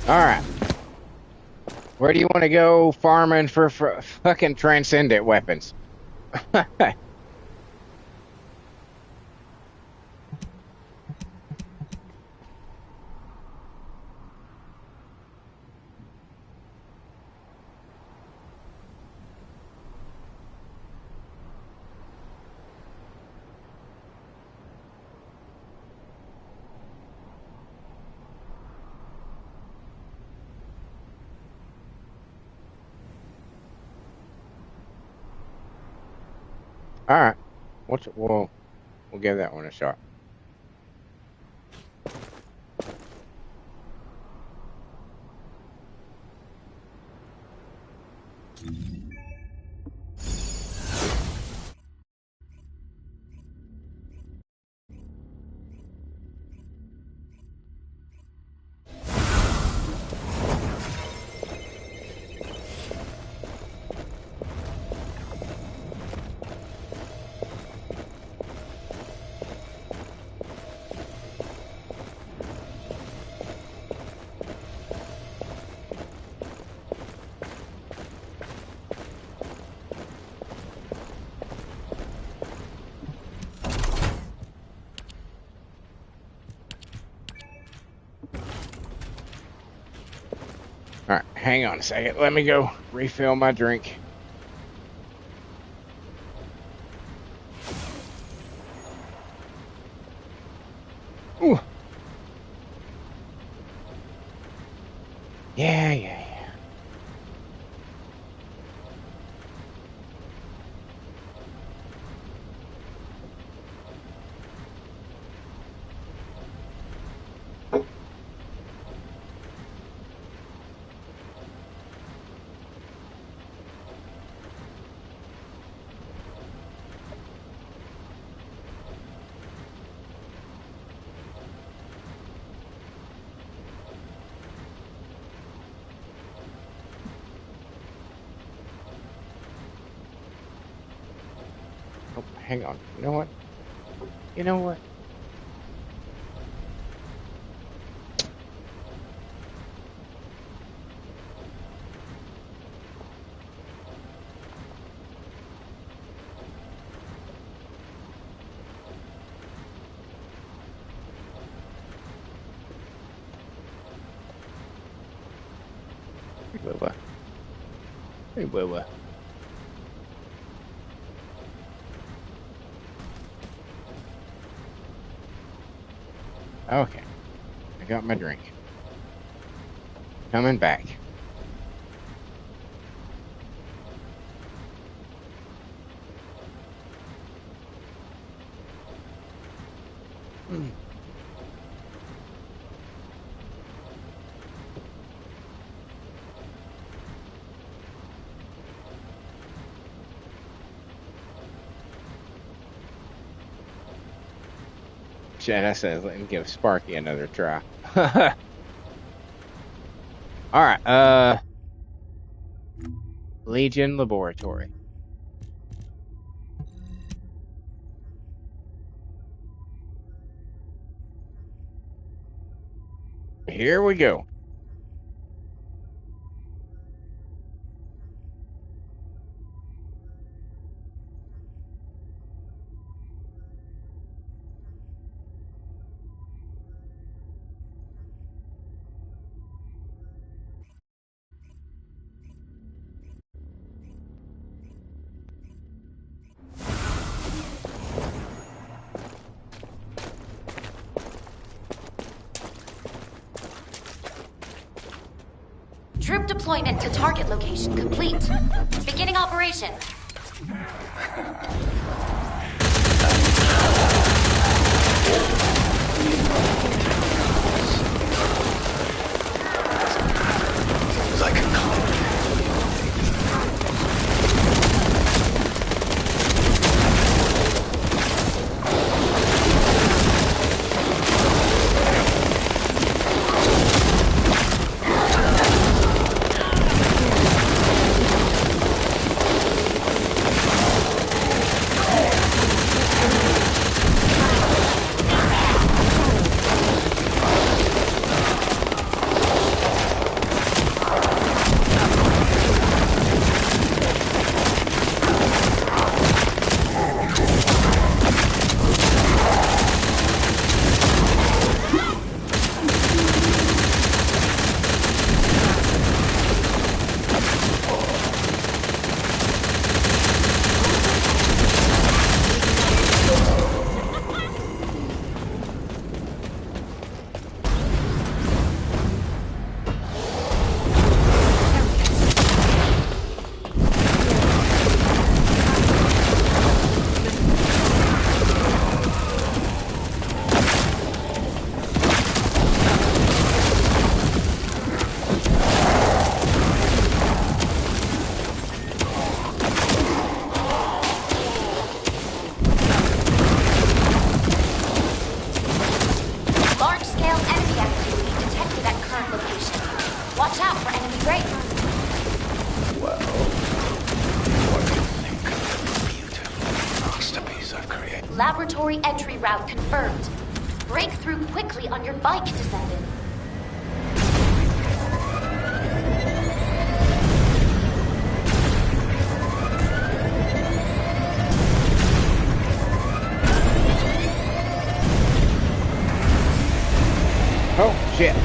Alright. Where do you want to go farming for fucking transcendent weapons? Alright. We'll give that one a shot. Alright, hang on a second. Let me go refill my drink. Ooh. Yeah. Oh, hang on. You know what? You know what? Hey, Bubba. Hey, Bubba. Okay. I got my drink. Coming back. Shanna says, let me give Sparky another try. Alright, Legion Laboratory. Here we go. Troop deployment to target location complete. Beginning operation. I can call. Laboratory entry route confirmed. Break through quickly on your bike, Descendant. Oh, shit.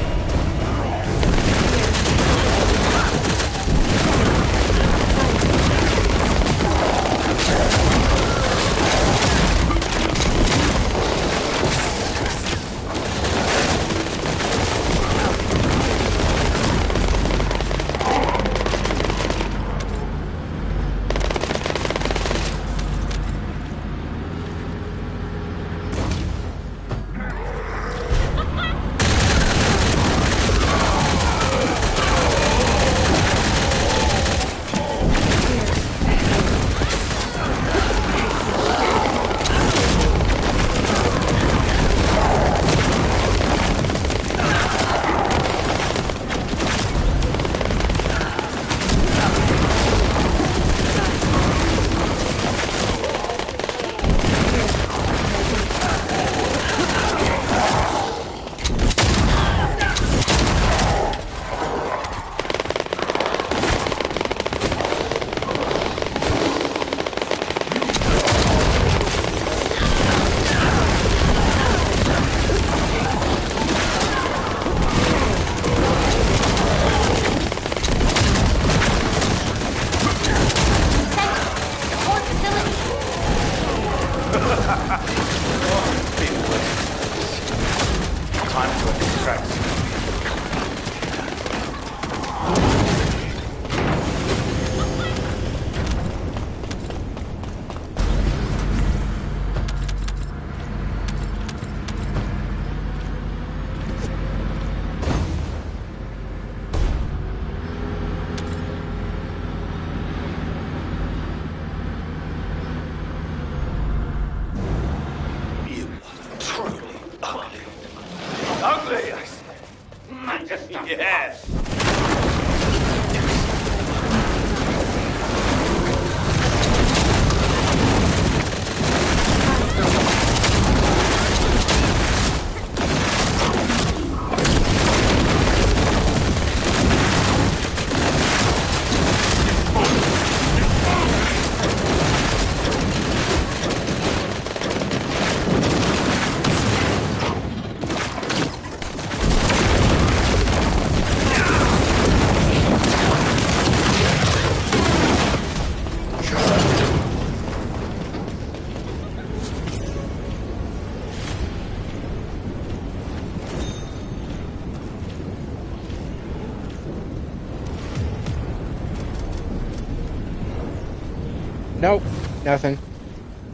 Nope, nothing.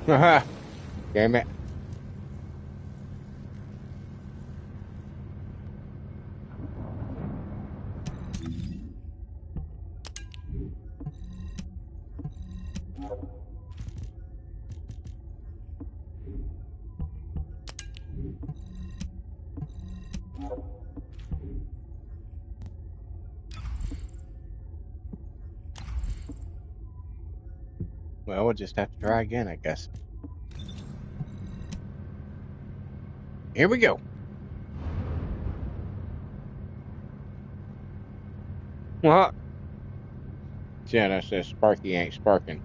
Haha. Damn it. Well, we'll just have to try again, I guess. Here we go. What? Jenna says Sparky ain't sparking.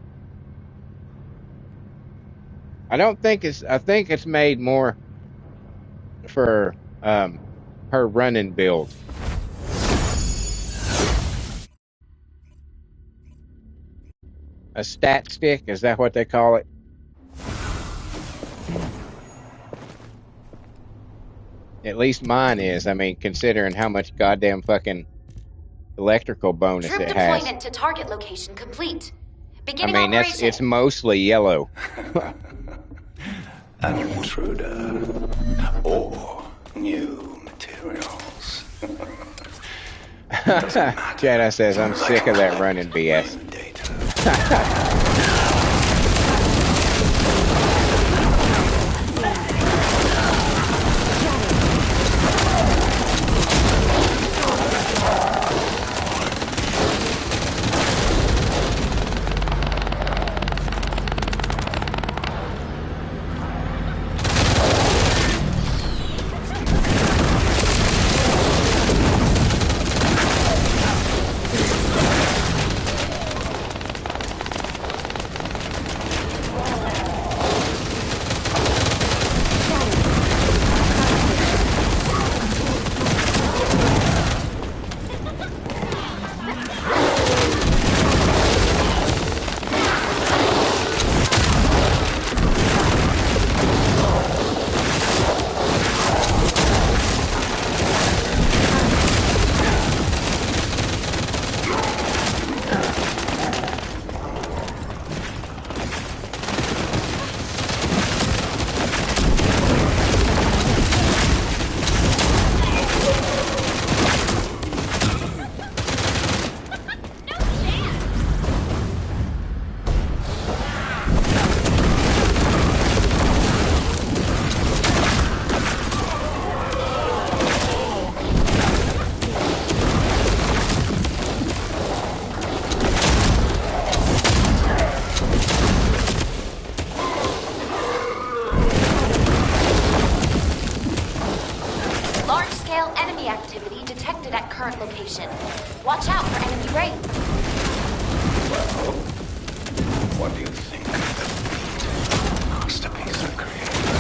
I don't think it's. I think it's made more for her running build. A stat stick, is that what they call it? At least mine is. I mean, considering how much goddamn fucking electrical bonus Troop it has. deployment to target location complete. I Beginning mean, operation. it's mostly yellow. An intruder. Or new materials. Jedi says, I'm sick of that running BS. Large-scale enemy activity detected at current location. Watch out for enemy raids. Well, what do you think of the masterpiece I created?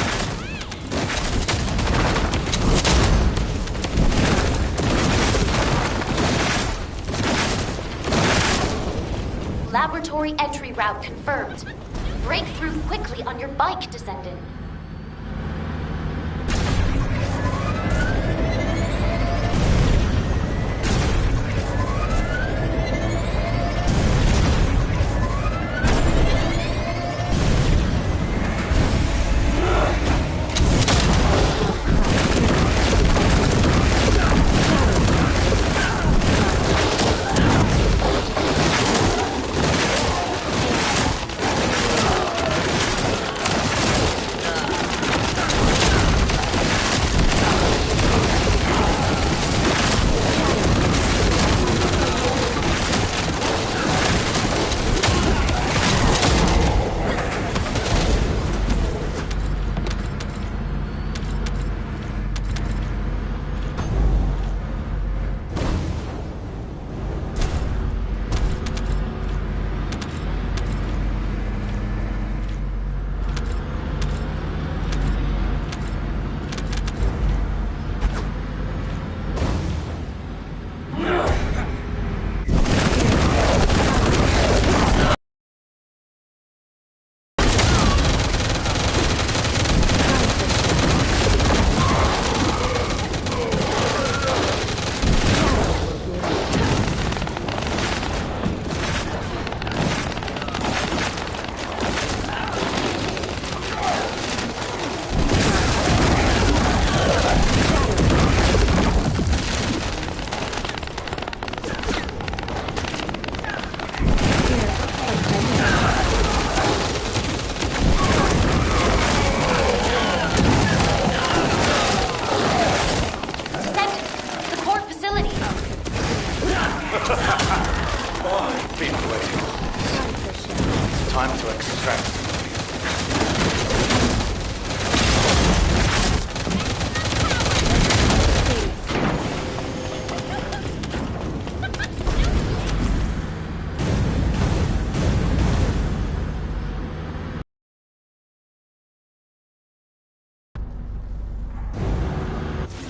Laboratory entry route confirmed. Break through quickly on your bike, Descendant. Time to extract.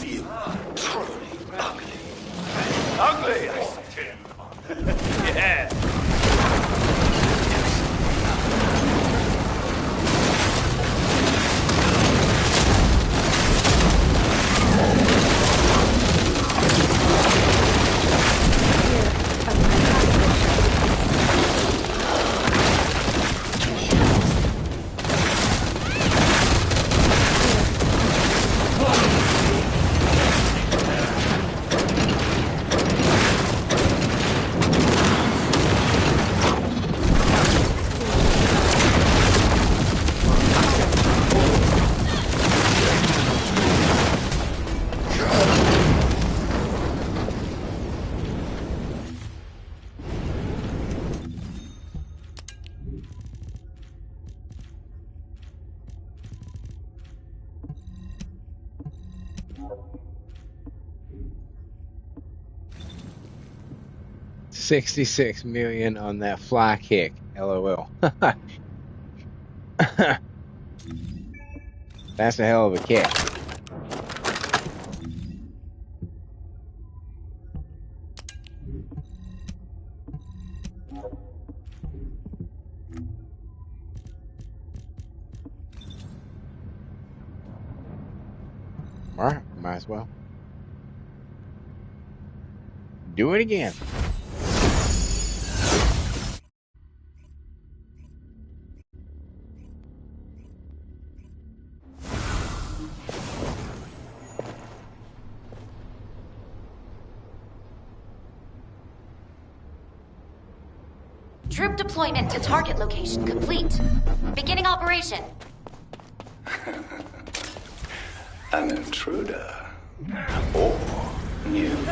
You are truly ugly. Ugly, I say to you. Yeah. $66 million on that fly kick. LOL. That's a hell of a kick. All right, might as well do it again. Troop deployment to target location complete. Beginning operation. An intruder. Or new. Doesn't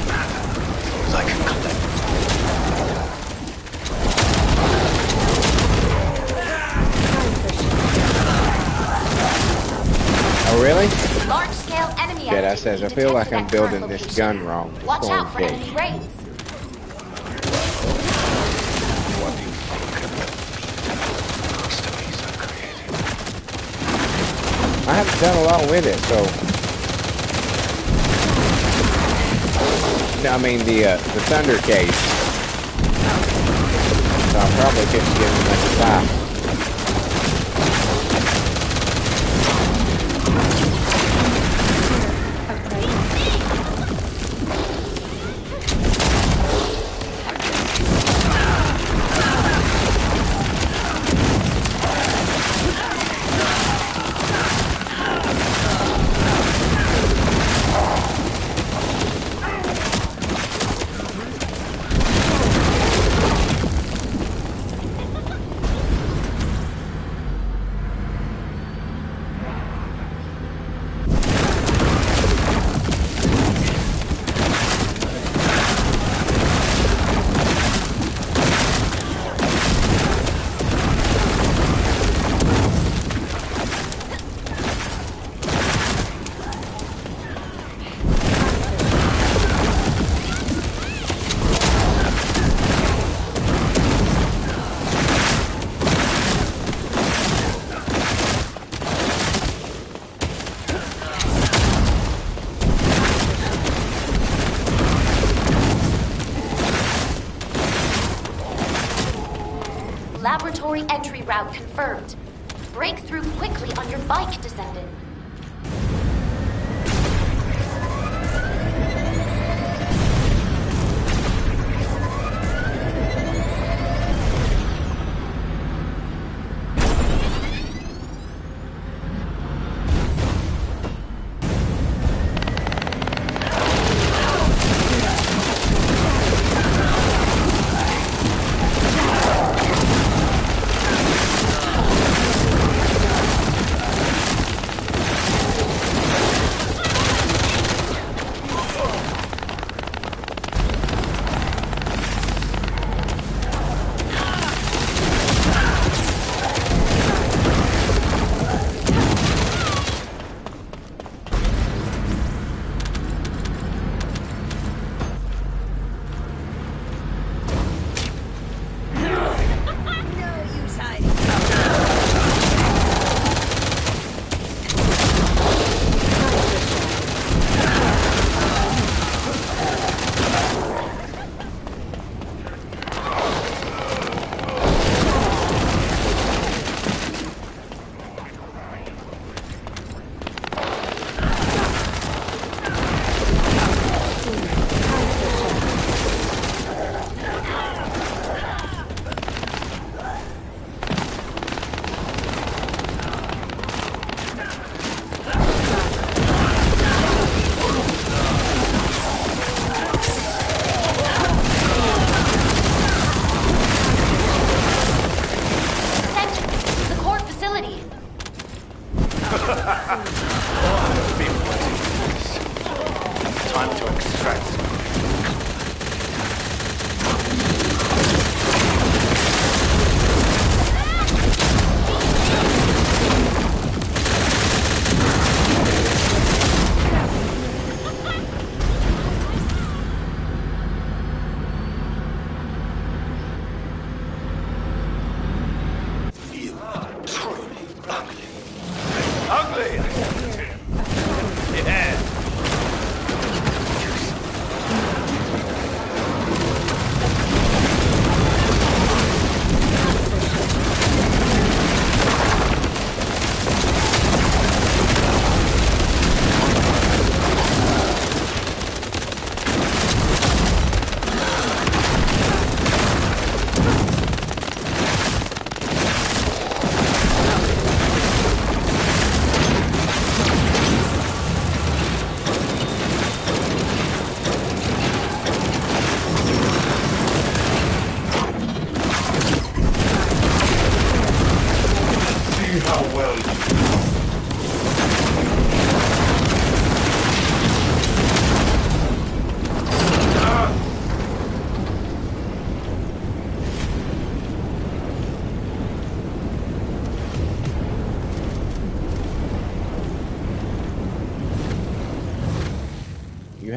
matter. As long as I can collect. Oh, really? Large-scale enemy Jedi activity says, I feel like I'm detected at building current this location. gun wrong. It's Watch going out for big. enemy raids. What do you think of the masterpiece I created? I haven't done a lot with it, so. No, I mean the Thunder case. So I probably couldn't give it much time. Laboratory entry route confirmed. Break through quickly on your bike, Descendant.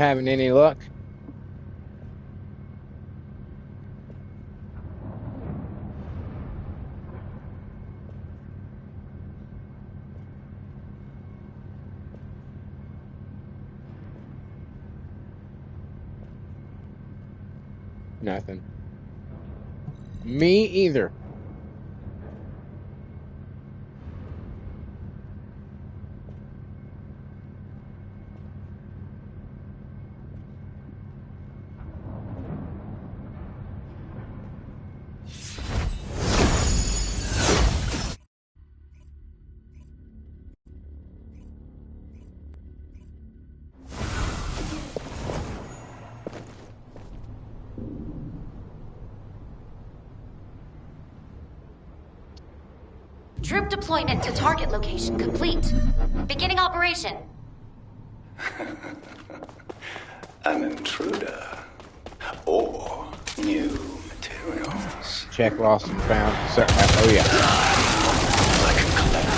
having any luck? Nothing. Me either. Troop deployment to target location complete. Beginning operation. An intruder. Or new materials. Check lost and found. Oh yeah. Like a cloud.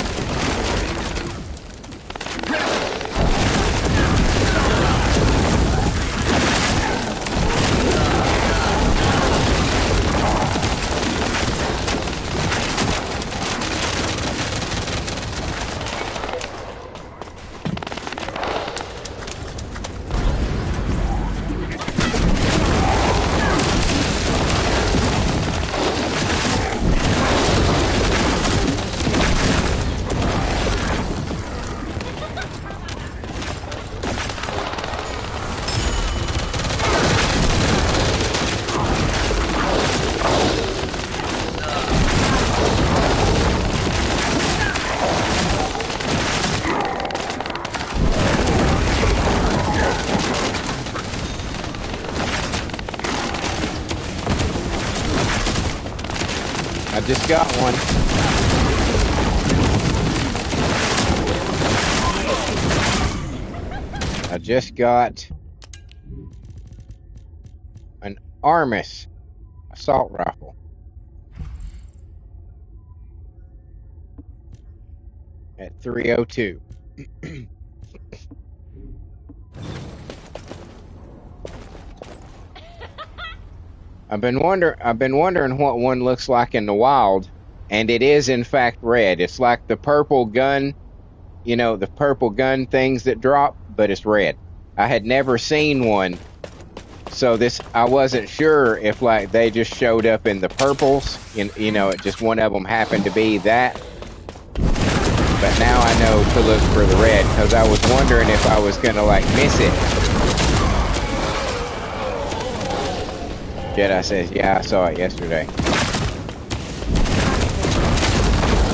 I just got one. I just got an Armis assault rifle at 302. I've been wondering what one looks like in the wild, and it is in fact red. It's like the purple gun, you know, the purple gun things that drop, but it's red. I had never seen one, so I wasn't sure if like they just showed up in the purples, you know, it just one of them happened to be that. But now I know to look for the red, because I was wondering if I was gonna like miss it. Jedi says, yeah, I saw it yesterday.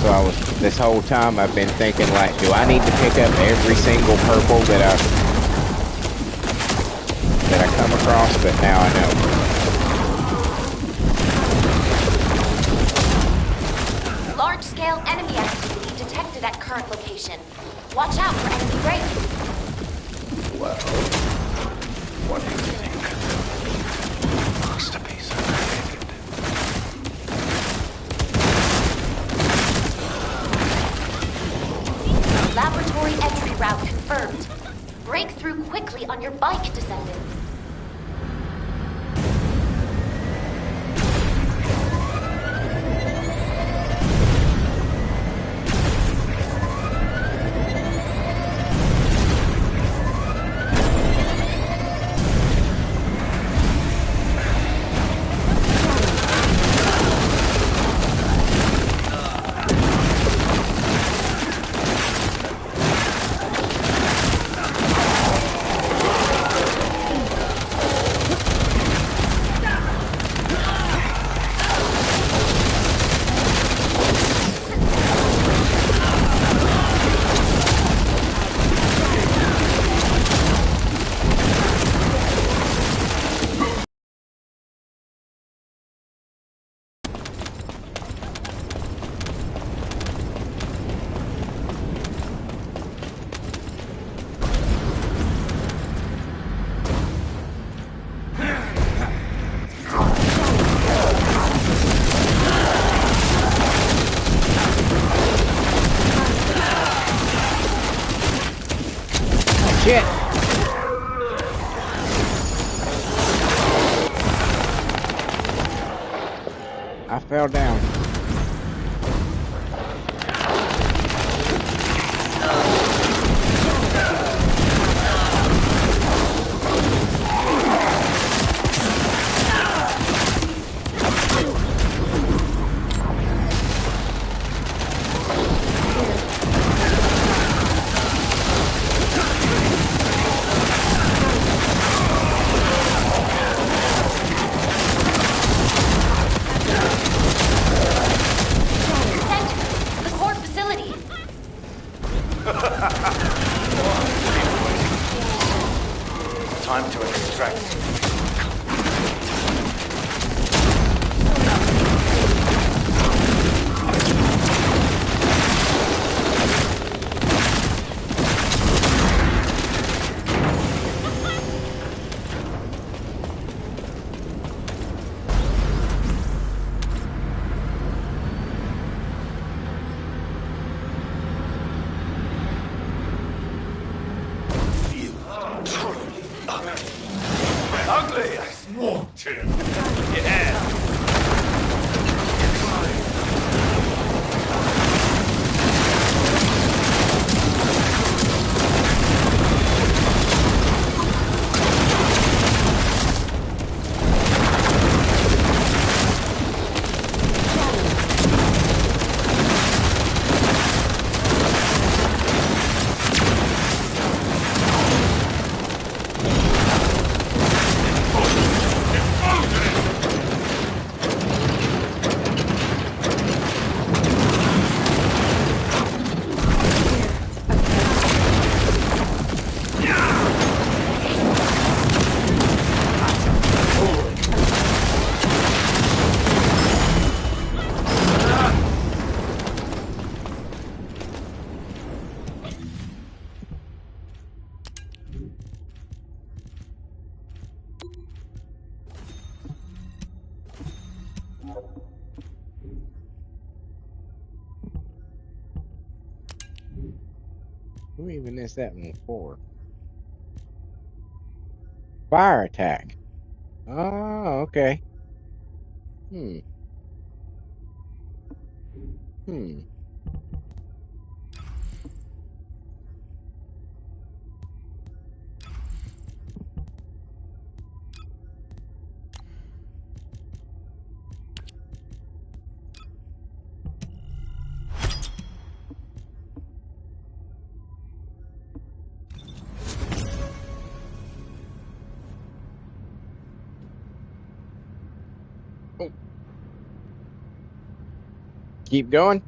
So this whole time I've been thinking like, do I need to pick up every single purple that I come across? But now I know. Large-scale enemy activity detected at current location. Watch out for enemy raids. Well, what do you think? Masterpiece created. Laboratory entry route confirmed. Break through quickly on your bike, Descendant. I fell down. The core facility. Time to extract. Ugly! I swore to. Yeah. Who even is that one for? Fire attack. Oh, okay. Hmm. Hmm. Oh. Keep going.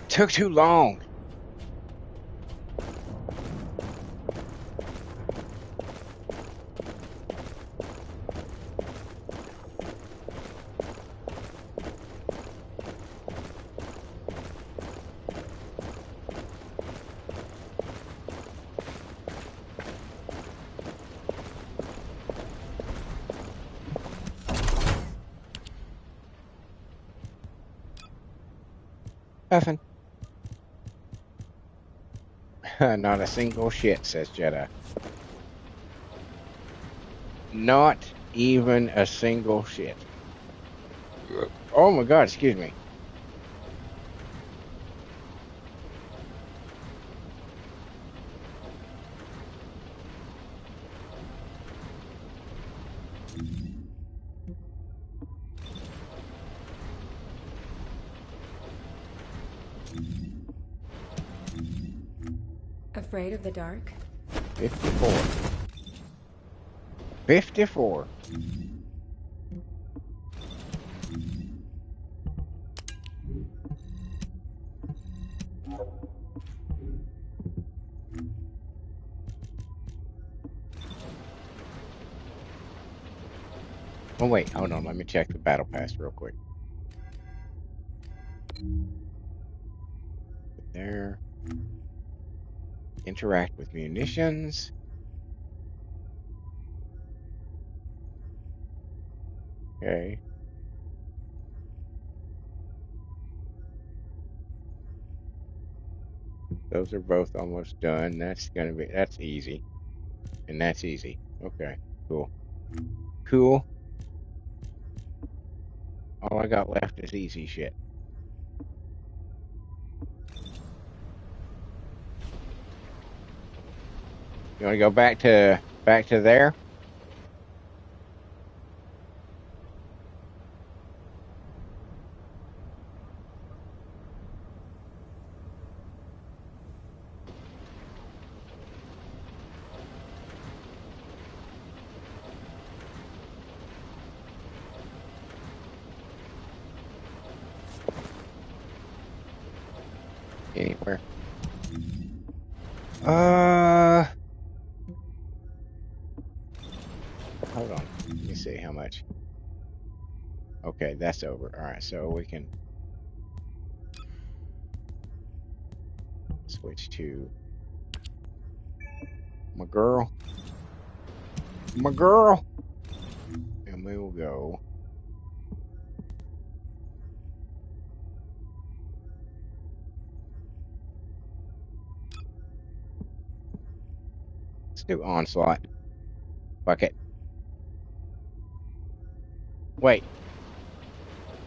Took too long. Nothing. Not a single shit, says Jedi. Not even a single shit. Oh my god, excuse me. Afraid of the dark? 54. 54. Oh wait, hold on. Let me check the battle pass real quick. There. Interact with munitions. Okay. Those are both almost done. That's easy. And that's easy. Okay. Cool. Cool. All I got left is easy shit. You want to go back to there? Anywhere. Hold on. Let me see how much. Okay, that's over. All right, so we can switch to my girl. My girl. And we will go. Let's do onslaught. Fuck it. Wait.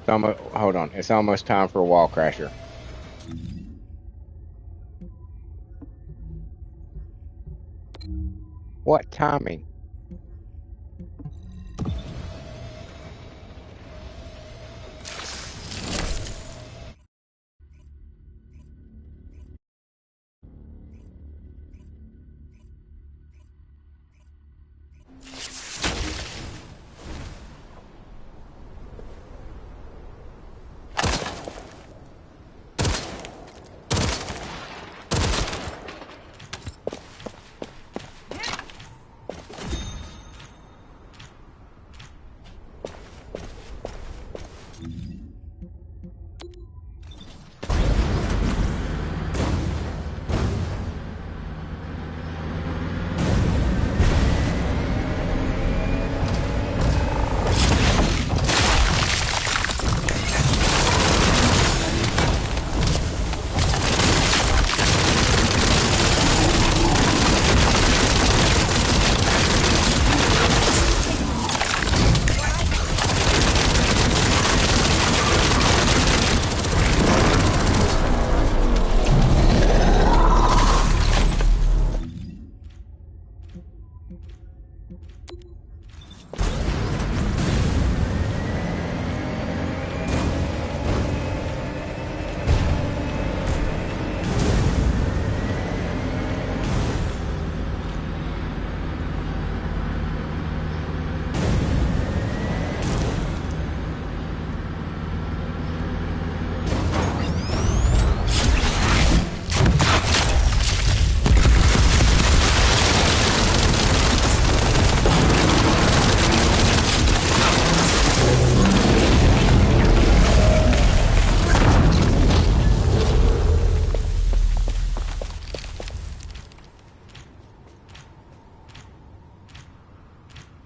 It's almost, hold on. It's almost time for a wall crasher. What timing?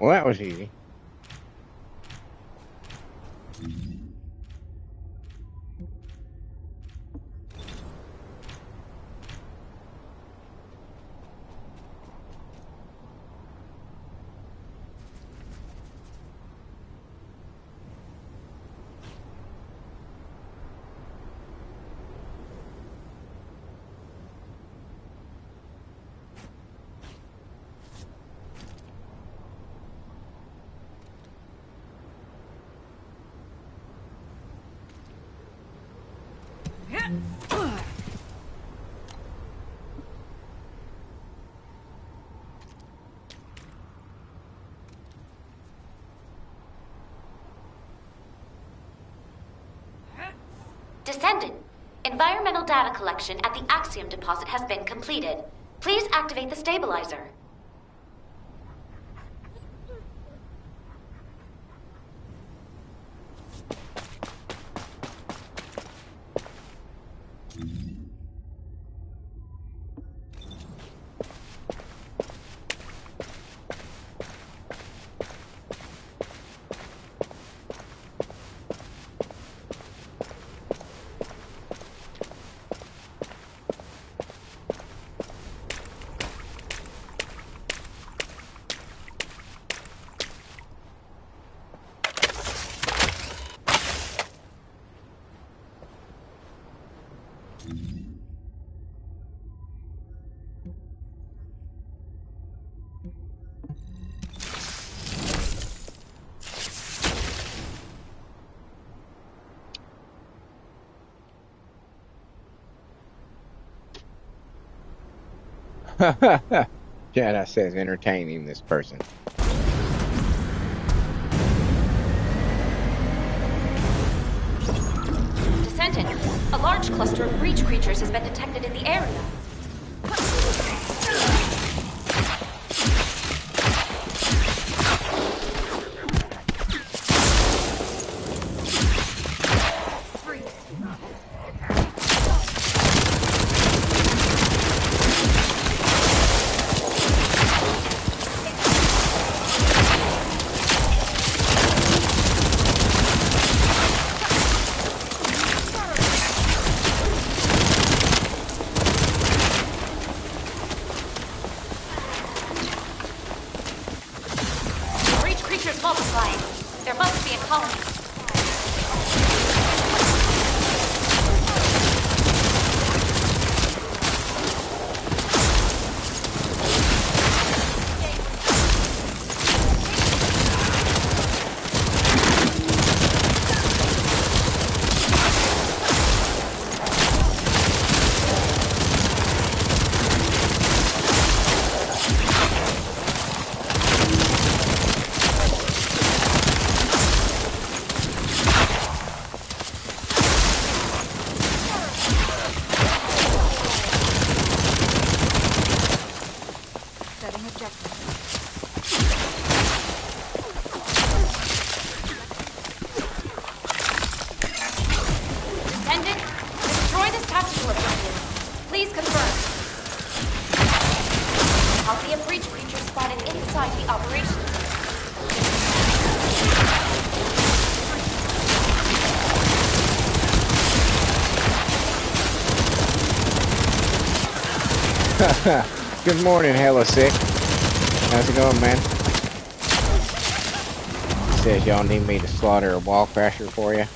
Well, that was easy. Descendant, environmental data collection at the Axiom deposit has been completed. Please activate the stabilizer. Jedi says entertaining this person. Descendant, a large cluster of breach creatures has been detected in the area. Multiplying. There must be a colony. Good morning, Hella Sick. How's it going, man? Says y'all need me to slaughter a wall crasher for you.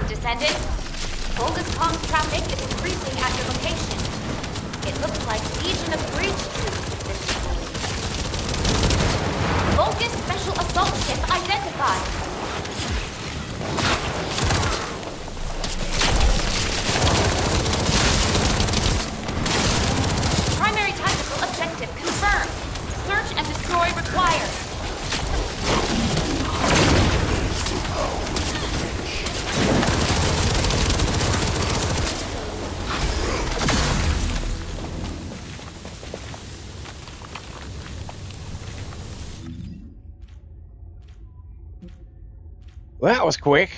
Descendant, bogus comms traffic is increasing at your location. It looks like Legion of Breach troops this morning. Bogus special assault ship identified. Primary tactical objective confirmed. Search and destroy required. Well, that was quick.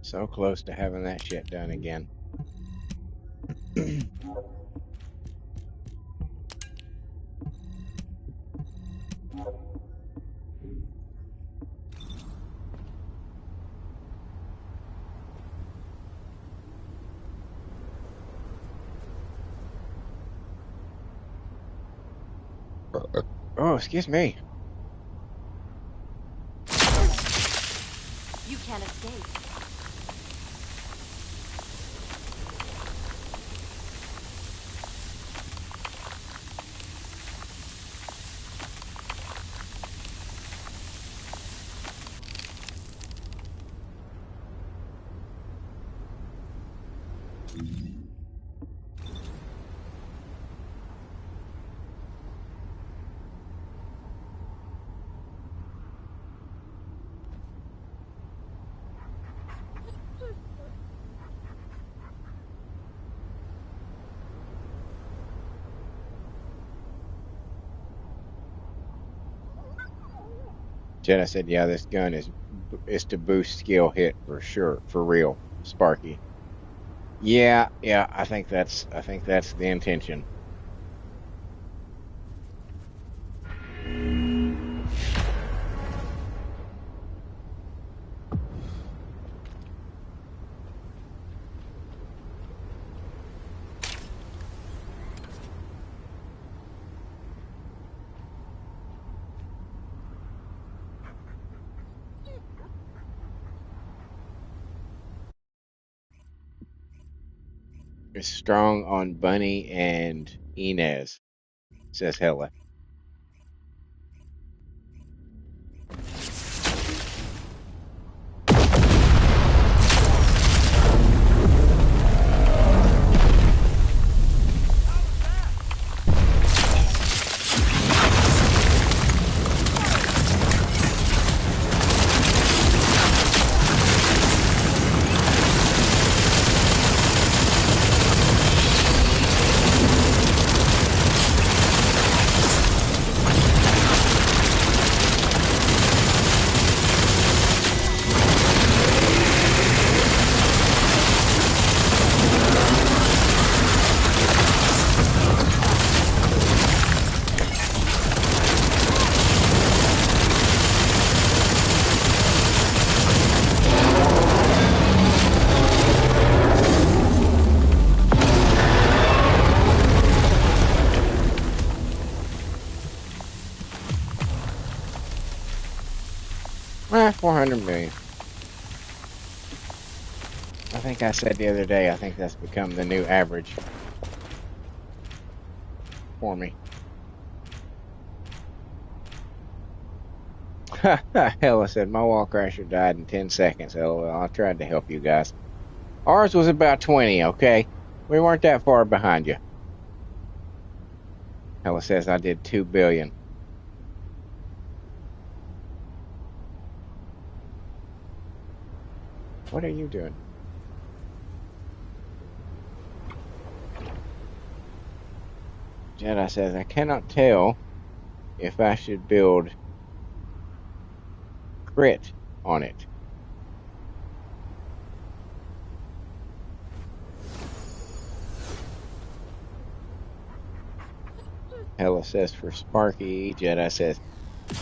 So close to having that shit done again. Oh, excuse me. You can't escape. Jenna said, "Yeah, this gun is to boost skill hit for sure, for real." Sparky. Yeah, I think that's the intention. It's strong on Bunny and Inez, says Hella. Ah, 400 million. I think I said the other day, I think that's become the new average for me. Hella said, my wall crasher died in 10 seconds. LOL, I tried to help you guys. Ours was about 20, okay? We weren't that far behind you. Hella says, I did 2 billion. What are you doing? Jedi says, I cannot tell if I should build crit on it. Hella says, for Sparky, Jedi says,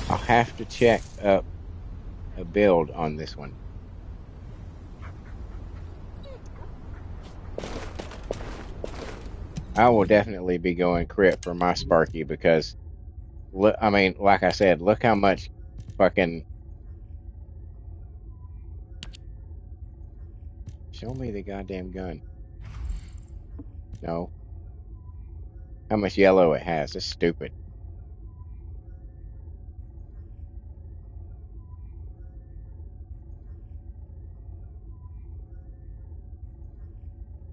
I'll have to check up a build on this one. I will definitely be going crit for my Sparky because, look, I mean, like I said, look how much fucking. Show me the goddamn gun. No. How much yellow it has. It's stupid.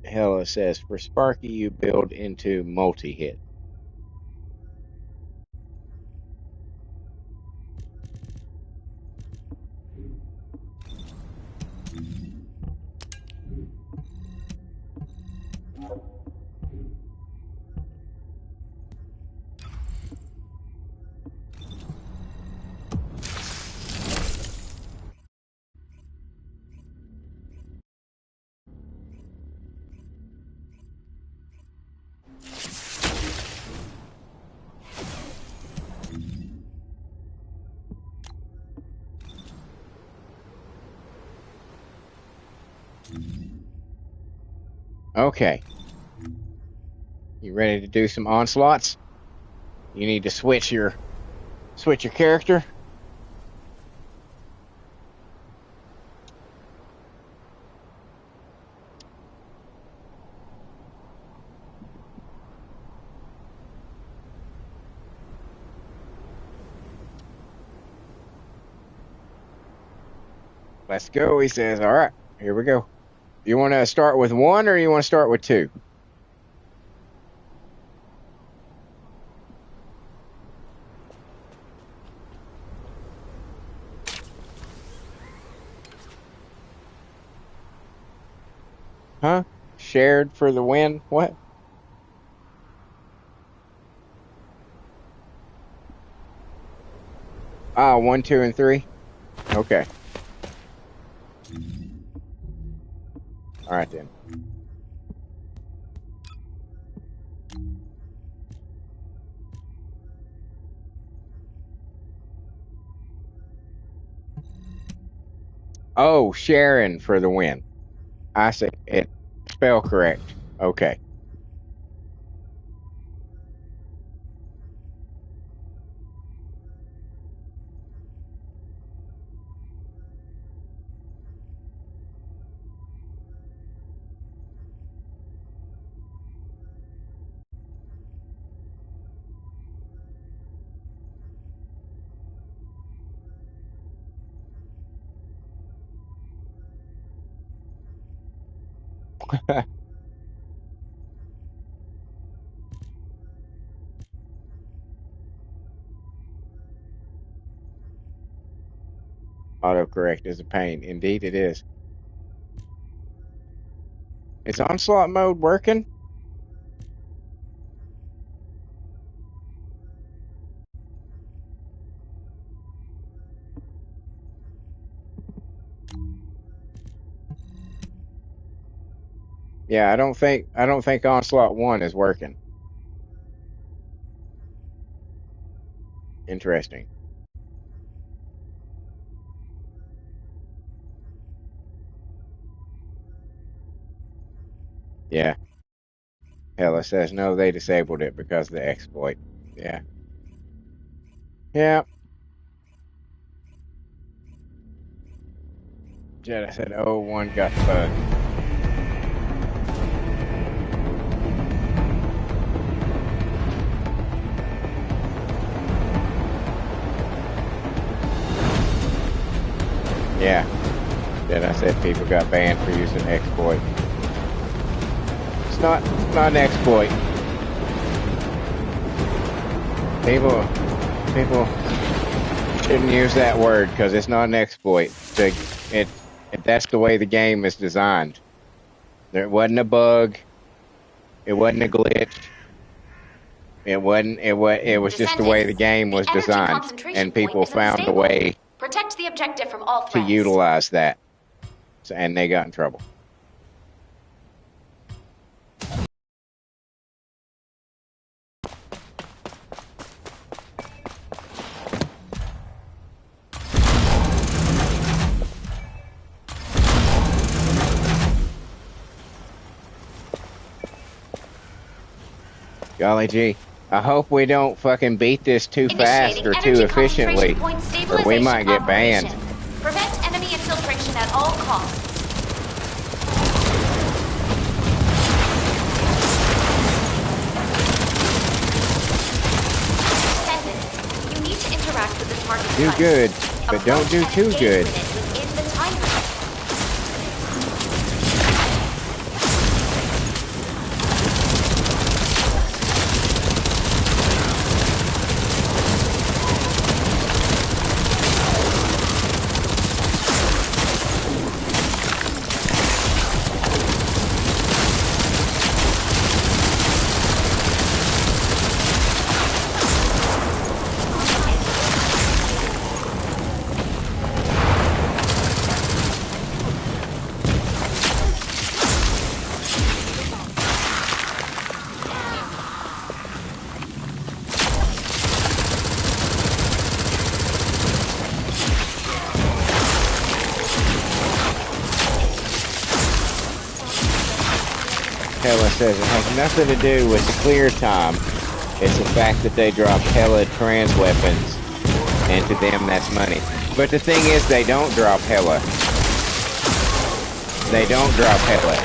Hell, it says for Sparky, you build into multi hit. Okay. You ready to do some onslaughts? You need to switch your character. Let's go, he says. All right, here we go. You want to start with 1 or you want to start with 2? Huh? Shared for the win? What? Ah, 1, 2, and 3? Okay. All right, then. Oh, Sharon for the win. I see it. Spell correct. Okay. Autocorrect is a pain. Indeed, it is. Is onslaught mode working? Yeah, I don't think onslaught 1 is working. Interesting. Yeah. Hell, it says no, they disabled it because of the exploit. Yeah. Yeah. Jedi said, oh, 1 got bugged. Yeah. Jedi said people got banned for using exploit. It's not an exploit. People shouldn't use that word because it's not an exploit. That's the way the game is designed. There wasn't a bug. It wasn't a glitch. It was just the way the game was designed, and people found a way Protect the objective from all to threats. utilize that, and they got in trouble. Golly gee. I hope we don't fucking beat this too fast or too efficiently, or we might get banned. Prevent enemy infiltration at all costs. Descendant, you need to interact with the target. Do good, but don't do too good. Within the time limit. Hella says it has nothing to do with the clear time. It's the fact that they drop hella trans weapons, and to them that's money. But the thing is, they don't drop hella. They don't drop hella.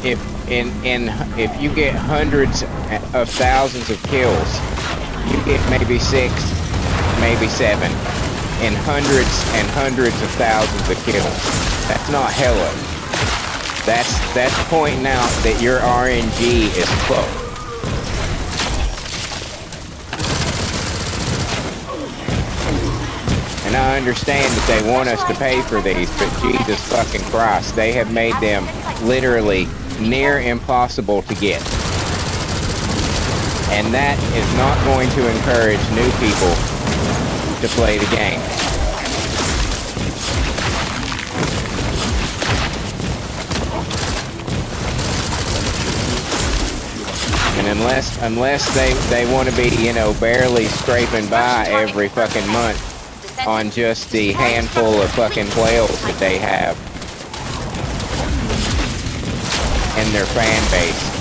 If you get hundreds of thousands of kills, you get maybe 6, maybe 7, and hundreds of thousands of kills. That's not hella. That's pointing out that your RNG is fucked. And I understand that they want us to pay for these, but Jesus fucking Christ, they have made them literally near impossible to get. And that is not going to encourage new people to play the game. And unless they want to be, you know, barely scraping by every fucking month on just the handful of fucking whales that they have in their fan base,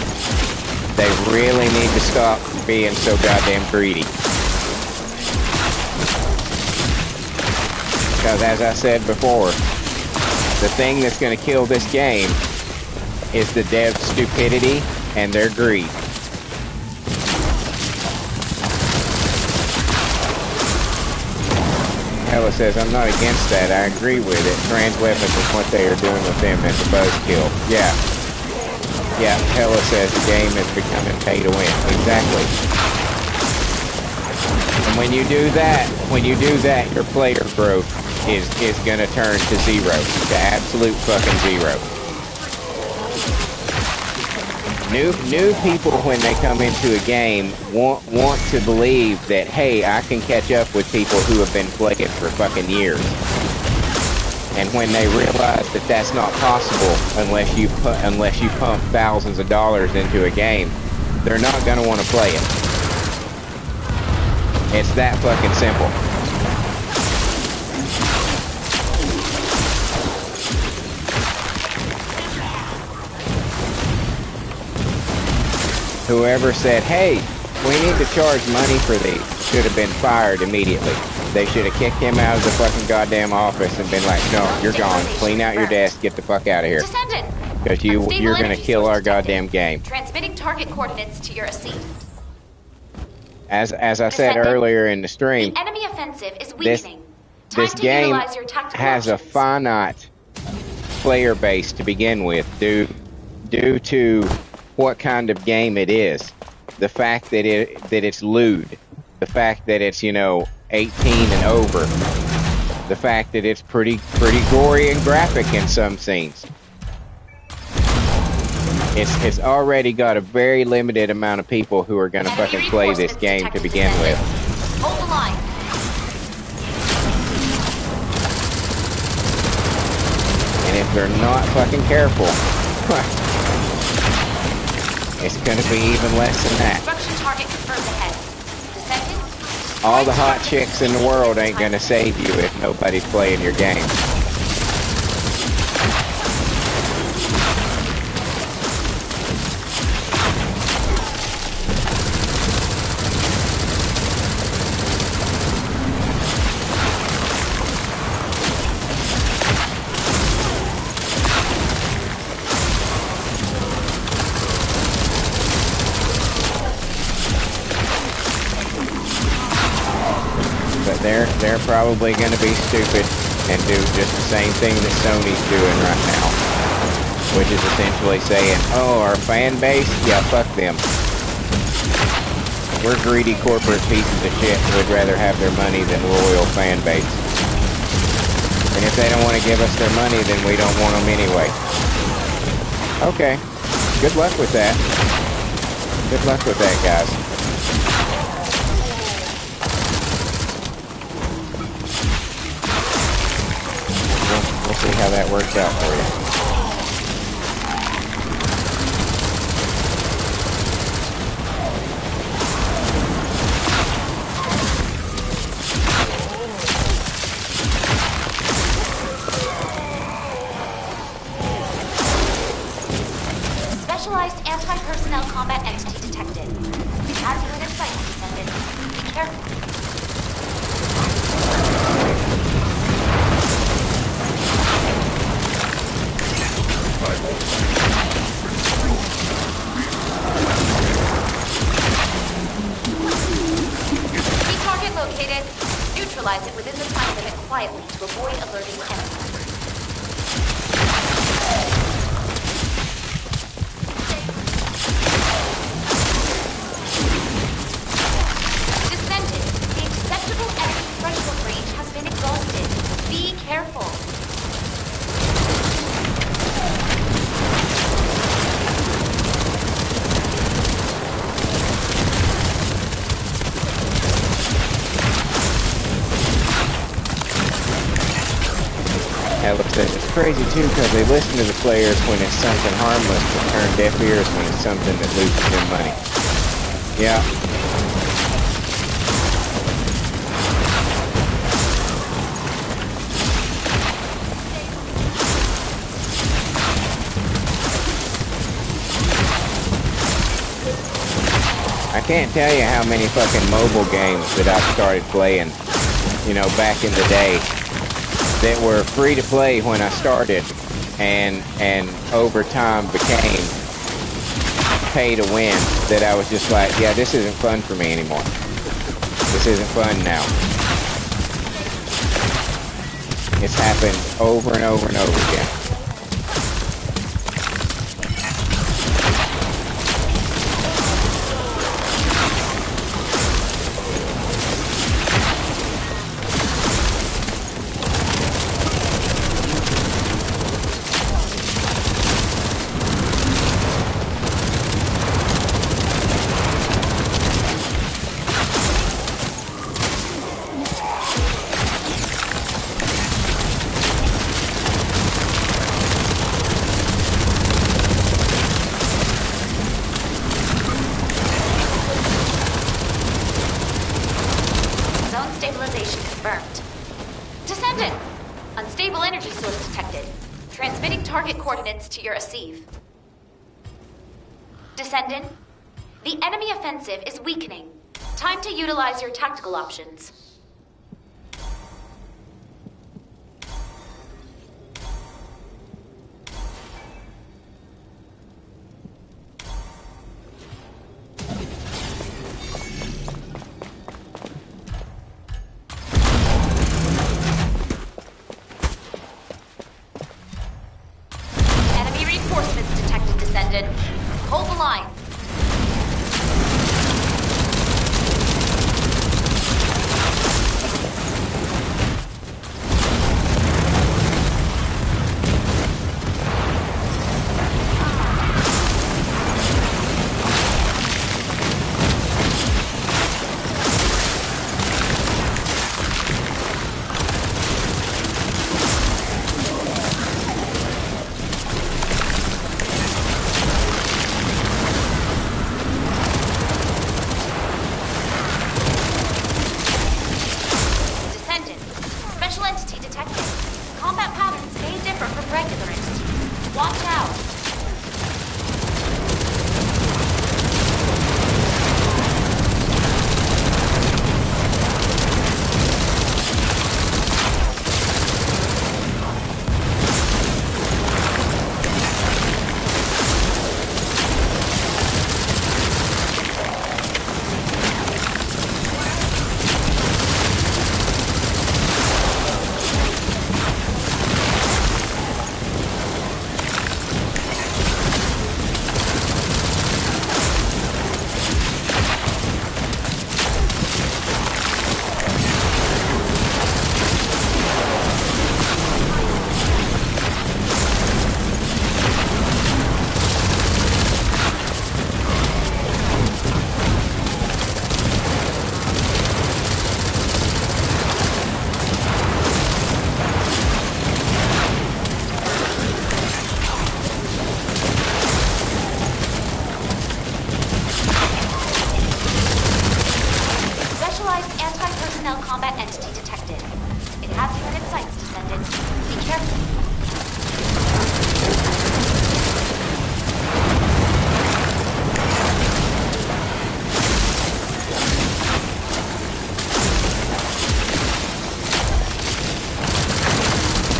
they really need to stop being so goddamn greedy. Because as I said before, the thing that's going to kill this game is the dev's stupidity and their greed. Hella says, I'm not against that. I agree with it. Trans weapons is what they are doing with them as a buzzkill. Yeah. Yeah, Hella says the game is becoming pay to win. Exactly. And when you do that, your player growth is gonna turn to 0. To absolute fucking 0. New people, when they come into a game, want to believe that, hey, I can catch up with people who have been playing for fucking years. And when they realize that that's not possible unless you pump thousands of dollars into a game, they're not gonna want to play it. It's that fucking simple. Whoever said, hey, we need to charge money for these, should have been fired immediately. They should have kicked him out of the fucking goddamn office and been like, no, you're gone. Clean out your desk, get the fuck out of here. Descendant! Because you're gonna kill our goddamn game. Transmitting target coordinates to your seat. As I said earlier in the stream, The enemy offensive is weakening. this game has a finite player base to begin with due to what kind of game it is. The fact that it's lewd, the fact that it's, you know, 18 and over, the fact that it's pretty gory and graphic in some scenes. It's already got a very limited amount of people who are gonna fucking play this game to begin with. Hold the line. And if they're not fucking careful, it's gonna be even less than that. Construction target confirmed ahead. Descendant? All the hot chicks in the world ain't gonna save you if nobody's playing your game. They're probably going to be stupid and do just the same thing that Sony's doing right now, which is essentially saying, oh, our fan base? Yeah, fuck them. We're greedy corporate pieces of shit who would rather have their money than loyal fan base. And if they don't want to give us their money, then we don't want them anyway. Okay. Good luck with that. Good luck with that, guys. We'll see how that works out for you. Special Neutralized anti-personnel combat entity detected. Has you in its sight, Descendant. Be careful. Key target located. Neutralize it within the time limit quietly to avoid alerting enemies. Descendant, the acceptable enemy threshold range has been exhausted. Be careful. Hell, it's crazy too because they listen to the players when it's something harmless, but turn deaf ears when it's something that loses them money. Yeah. I can't tell you how many fucking mobile games that I've started playing, you know, back in the day, that were free to play when I started, and over time became pay to win, that I was just like, yeah, this isn't fun for me anymore. This isn't fun now. It's happened over and over and over again. Stabilization confirmed. Descendant! Unstable energy source detected. Transmitting target coordinates to your receive. Descendant, the enemy offensive is weakening. Time to utilize your tactical options. Reinforcements detected, Descendant. Hold the line.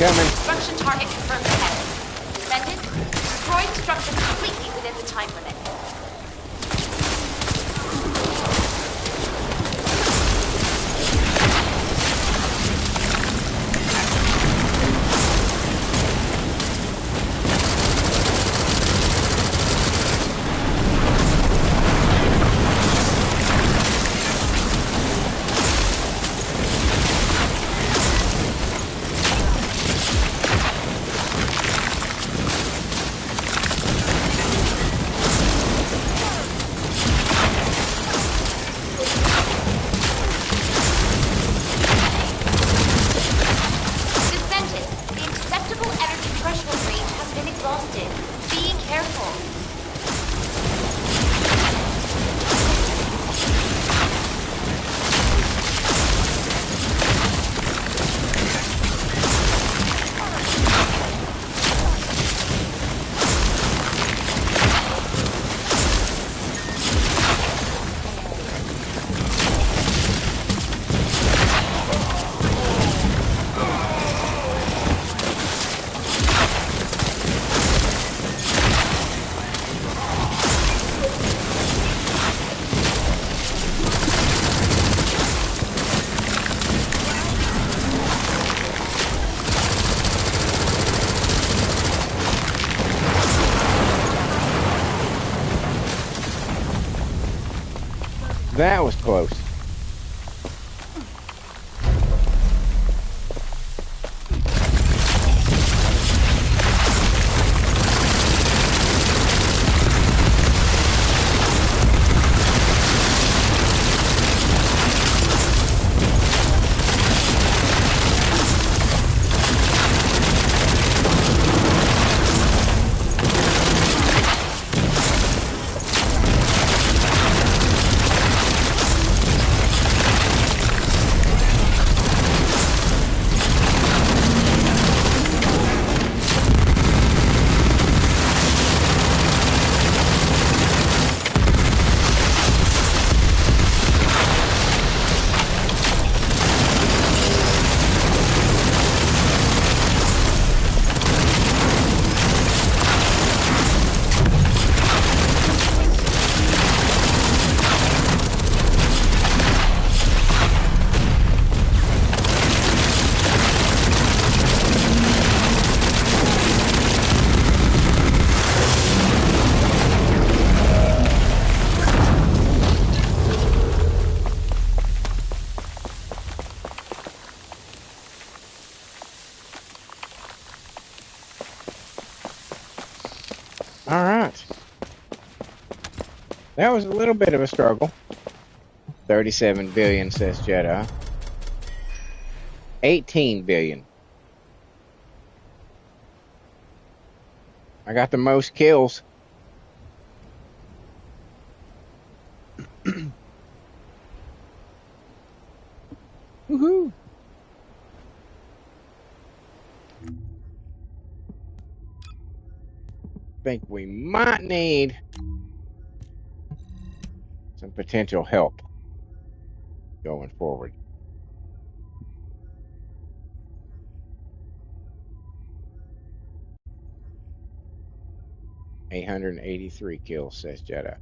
Coming. Construction target confirmed ahead. Descendant, destroy the structure completely within the time limit. That was close. All right. That was a little bit of a struggle. 37 billion, says Jedi. 18 billion. I got the most kills. Woohoo! Think we might need some potential help going forward. $883 kills, says Jedi.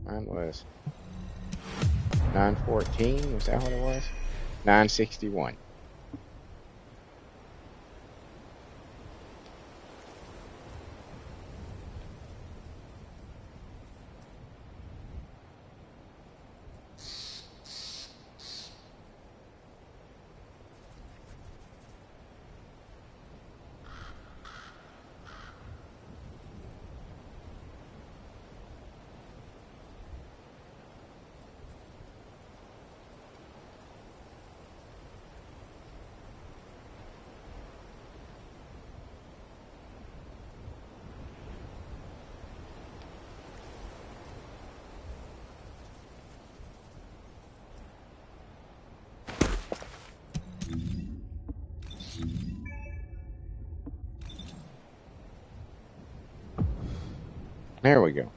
Mine was 914. Was that what it was? 961. There we go.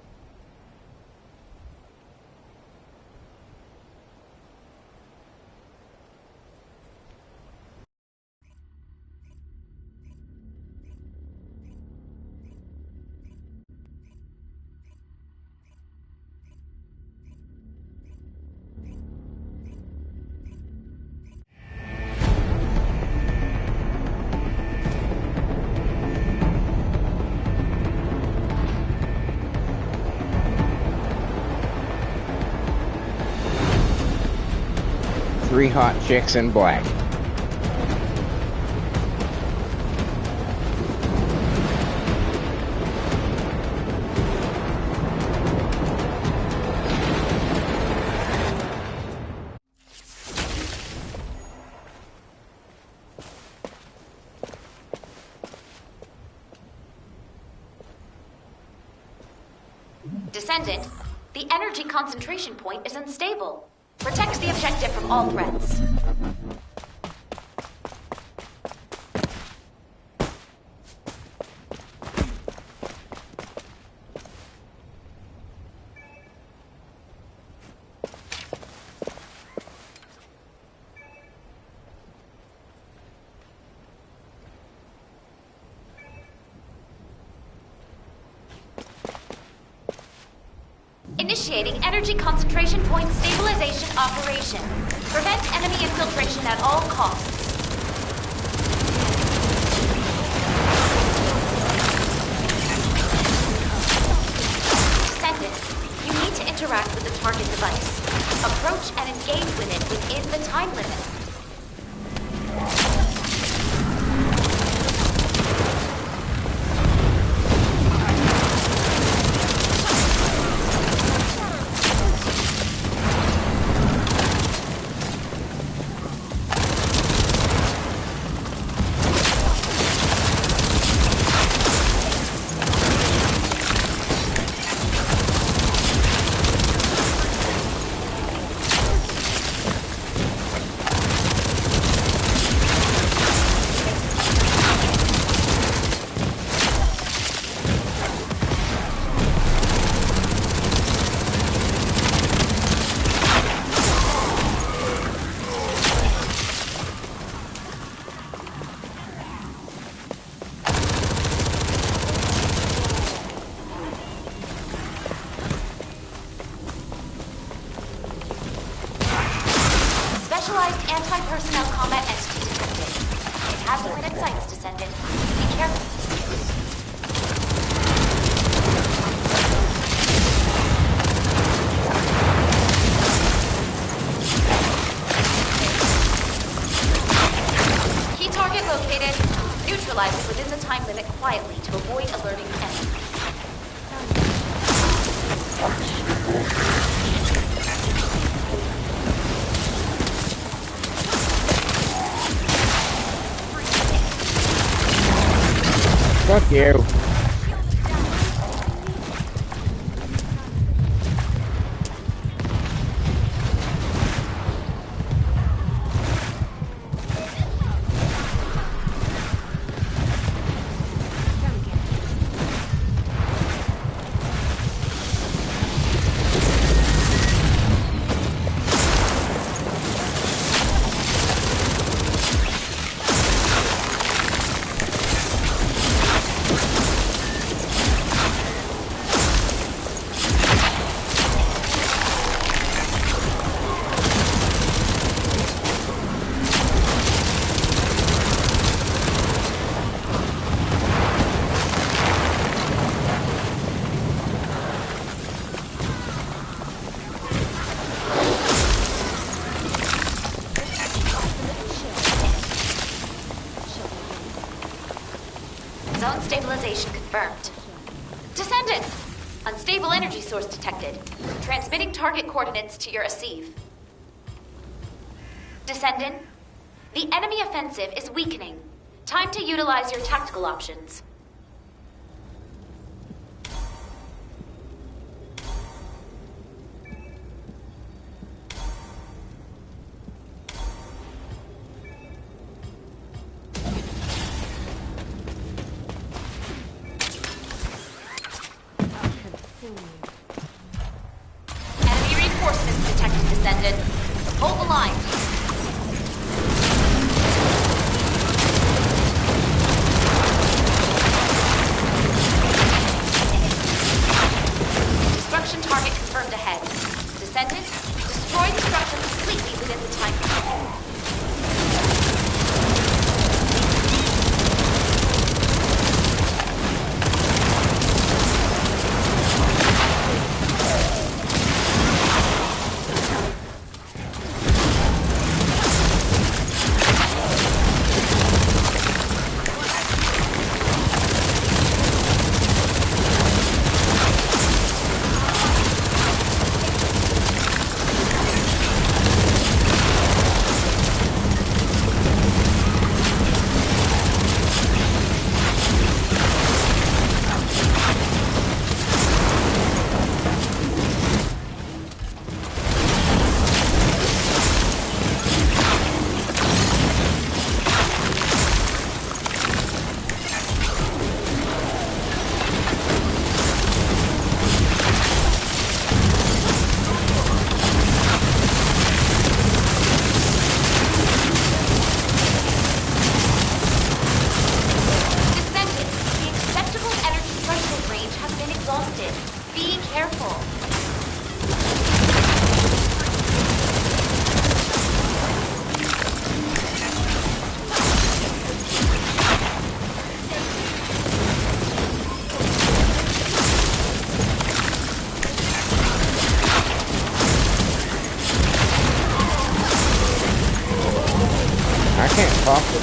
3 hot chicks in black. Descendant, the energy concentration point is unstable. Protect the objective from all threats. Initiating energy concentration point stabilization operation. Prevent enemy infiltration at all costs. Descendant, you need to interact with the target device. Approach and engage with it within the time limit. Specialized anti-personnel combat entity detected. It has limited sights, Descendant. Be careful. Key target located. Neutralize it within the time limit quietly to avoid alerting enemy. Fuck you. Zone stabilization confirmed. Descendant! Unstable energy source detected. Transmitting target coordinates to your Asive. Descendant, the enemy offensive is weakening. Time to utilize your tactical options. Enemy reinforcements detected, Descendant. Hold the line.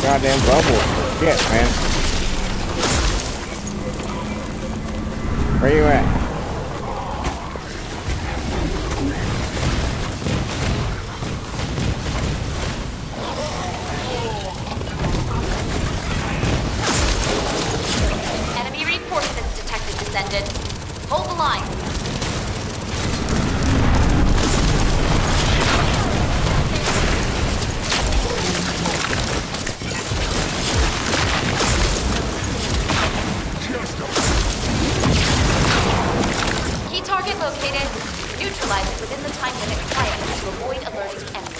Goddamn bubbles. Shit, man. Where you at? Enemy reinforcements detected, Descendant. Hold the line. Key target located. Neutralize it within the time limit quietly to avoid alerting the enemy.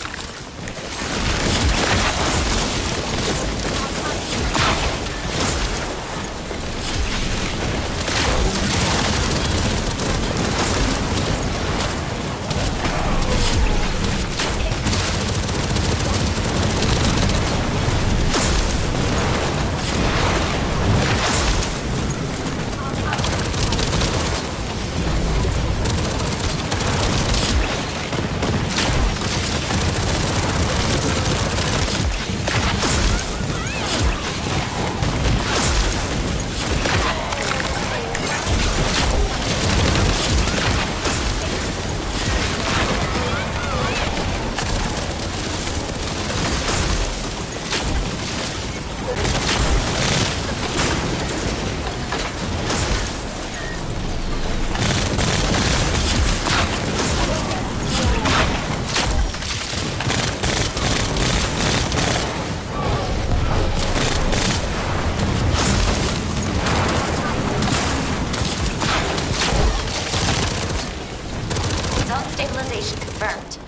Zone stabilization confirmed.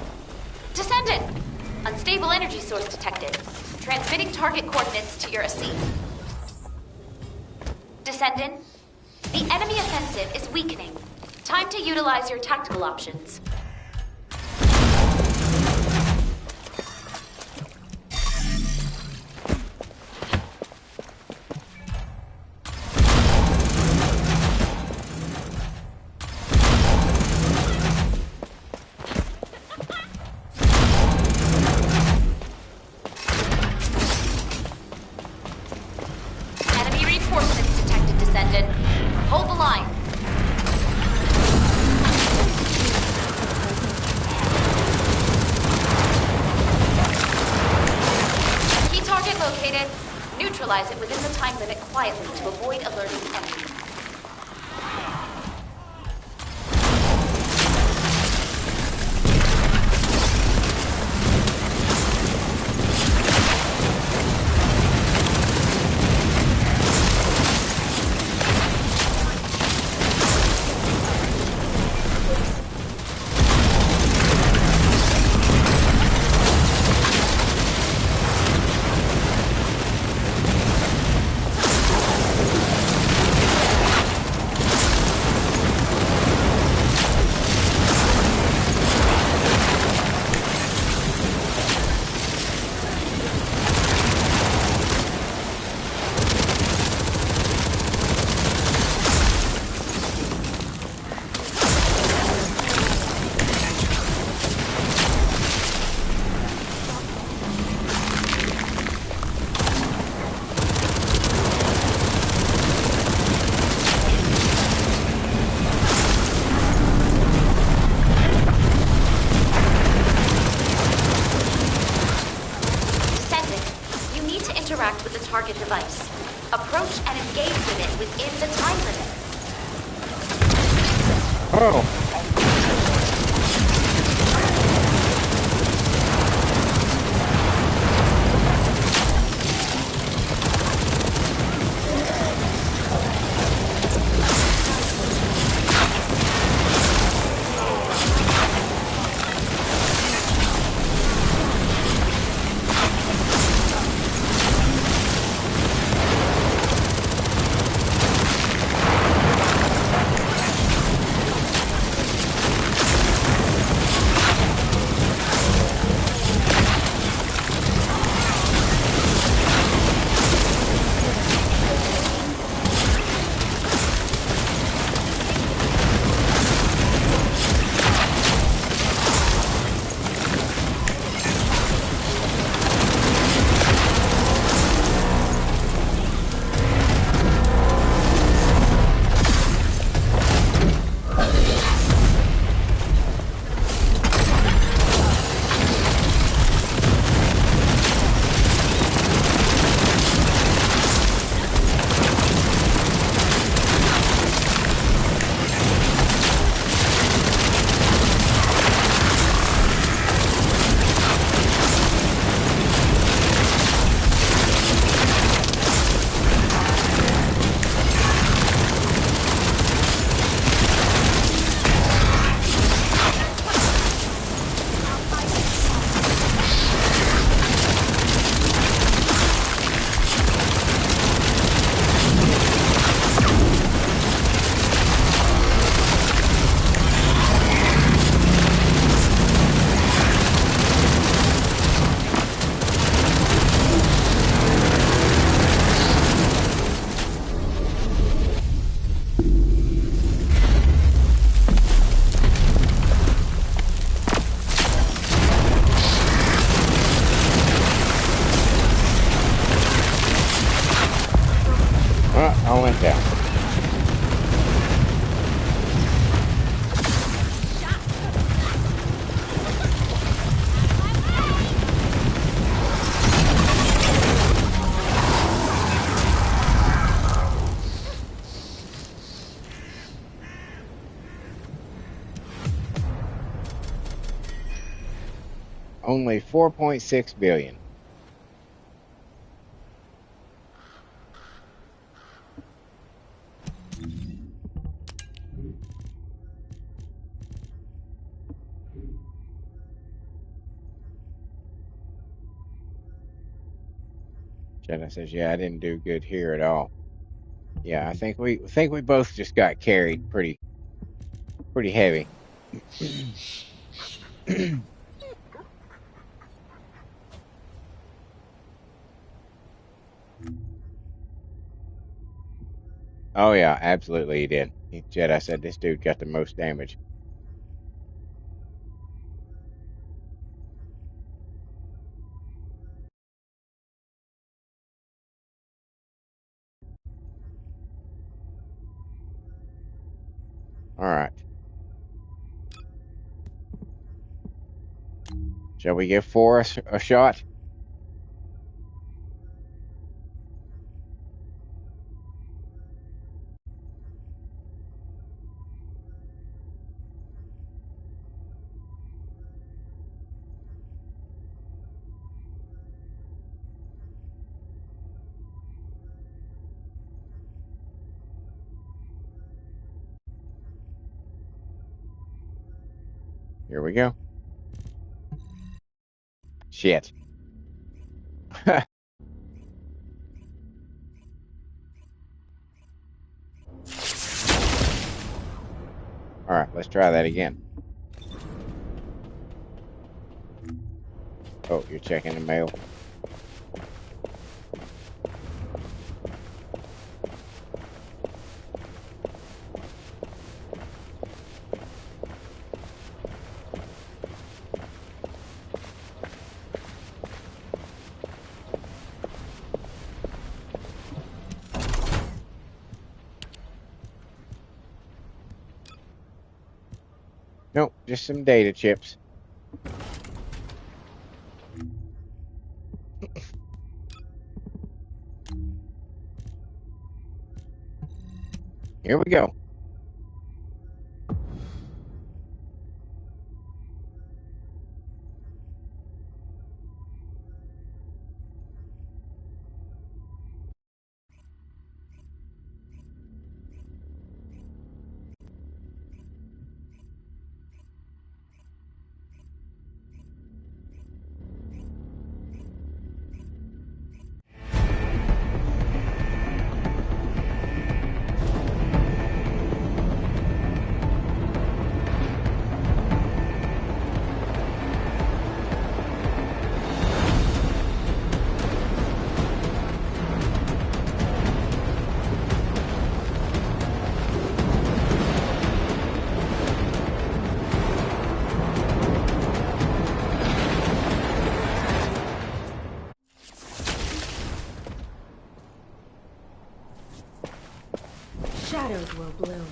Descendant! Unstable energy source detected. Transmitting target coordinates to your AC. Descendant, the enemy offensive is weakening. Time to utilize your tactical options. Enemy reinforcements detected, Descendant. Hold the line. Key target located. Neutralize it within the time limit quietly to avoid alerting the enemy. Interact with the target device. Approach and engage with it within the time limit. Oh. Only 4.6 billion. Jenna says, "Yeah, I didn't do good here at all." Yeah, I think we both just got carried pretty heavy. Oh yeah, absolutely he did. Jedi said this dude got the most damage. All right. Shall we give Forrest a shot? Here we go. Shit. All right, let's try that again. Oh, you're checking the mail. Nope, just some data chips. Here we go. Shadows will bloom.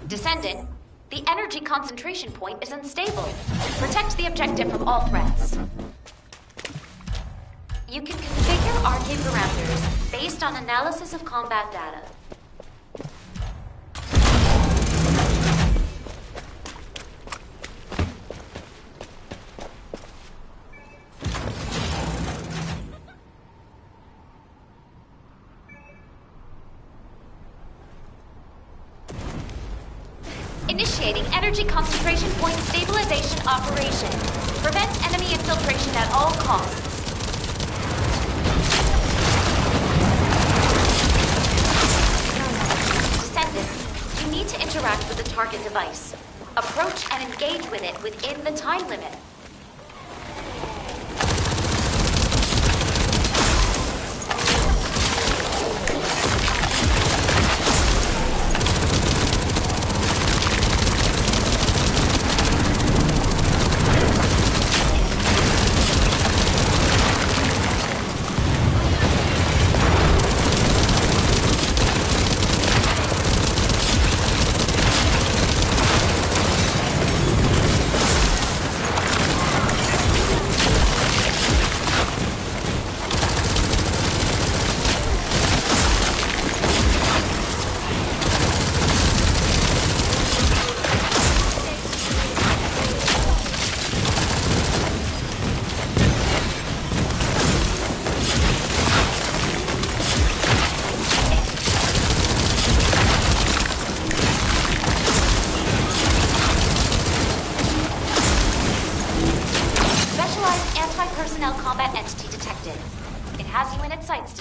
Descendant, the energy concentration point is unstable. Protect the objective from all threats. You can configure arcade parameters based on analysis of combat data. Initiating energy concentration point stabilization operation. Prevent enemy infiltration at all costs. Descendant, you need to interact with the target device. Approach and engage with it within the time limit.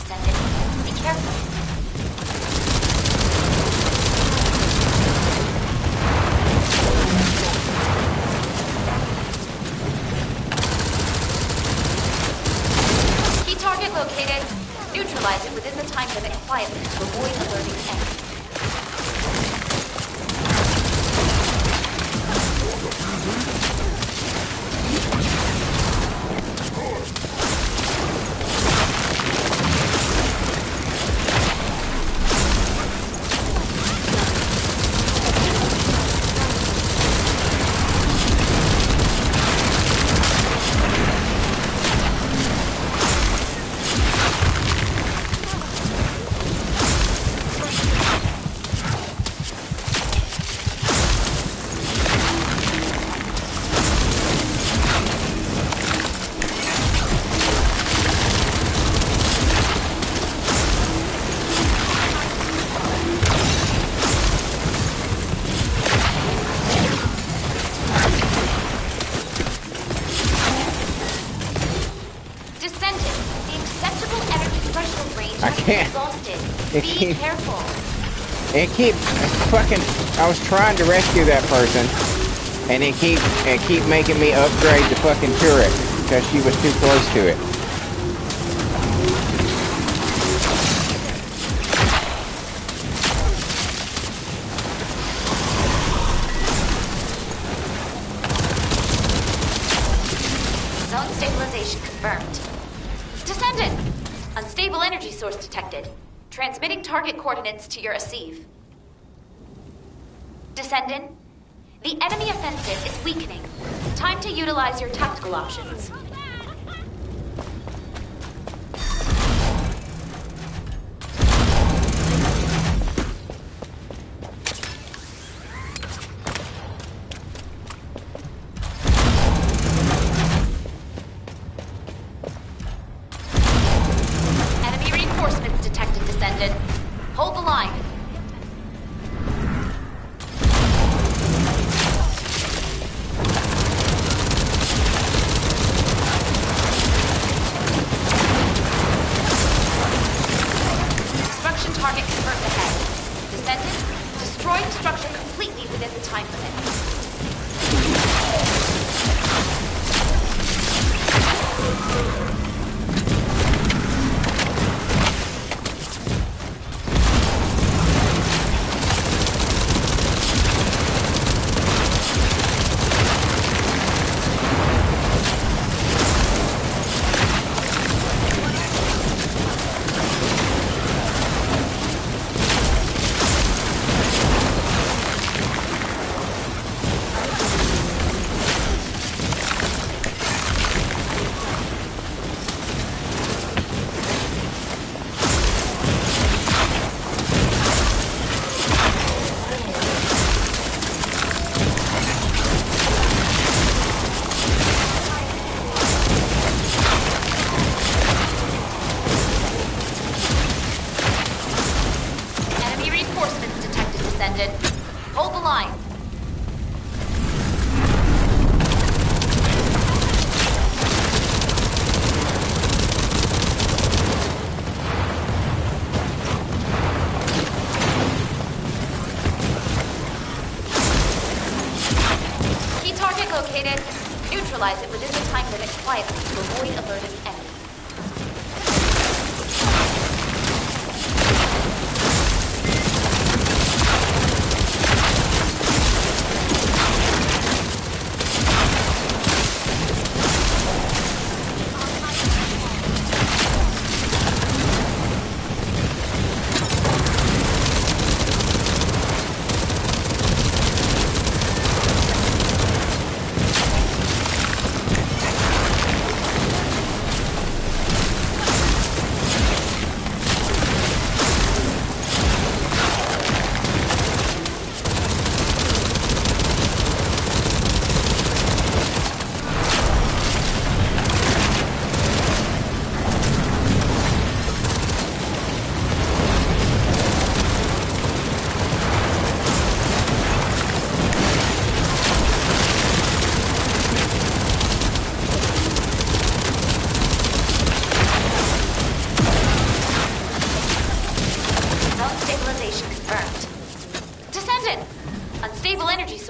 Descendant. Be careful. Key target located. Neutralize it within the time limit quietly to avoid alerting enemies. Be careful. I was trying to rescue that person, and it keep making me upgrade the fucking turret because she was too close to it. Zone stabilization confirmed. Descendant! Unstable energy source detected. Transmitting target coordinates to your receive. Descendant, the enemy offensive is weakening. Time to utilize your tactical options. Hold the line. Destruction target confirmed ahead. Descendant, destroy the structure completely within the time limit. Hold the line. Key target located. Neutralize it within the time limit quietly to avoid alerting enemies.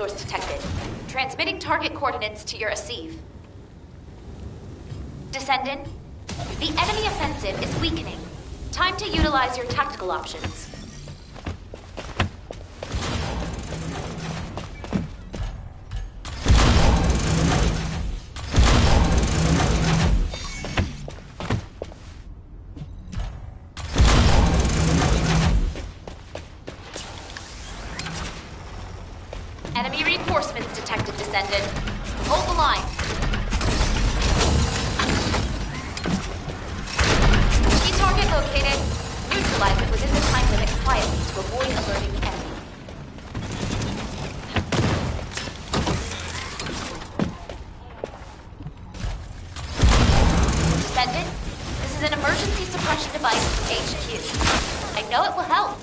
source detected. Transmitting target coordinates to your receive. Descendant, the enemy offensive is weakening. Time to utilize your tactical options. Enemy reinforcements detected, Descendant. Hold the line. Key target located. Neutralize it within the time limit quietly to avoid alerting the enemy. Descendant, this is an emergency suppression device from HQ. I know it will help.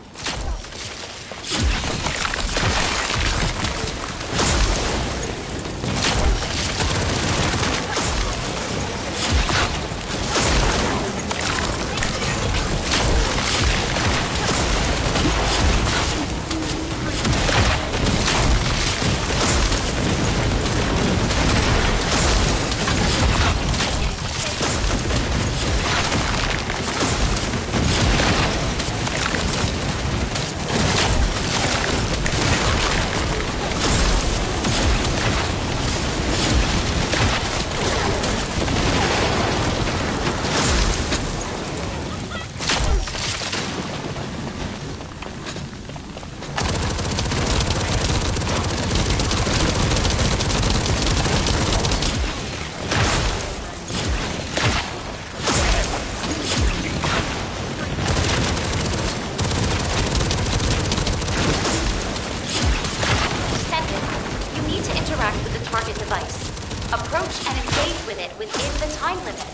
Approach and engage with it within the time limit.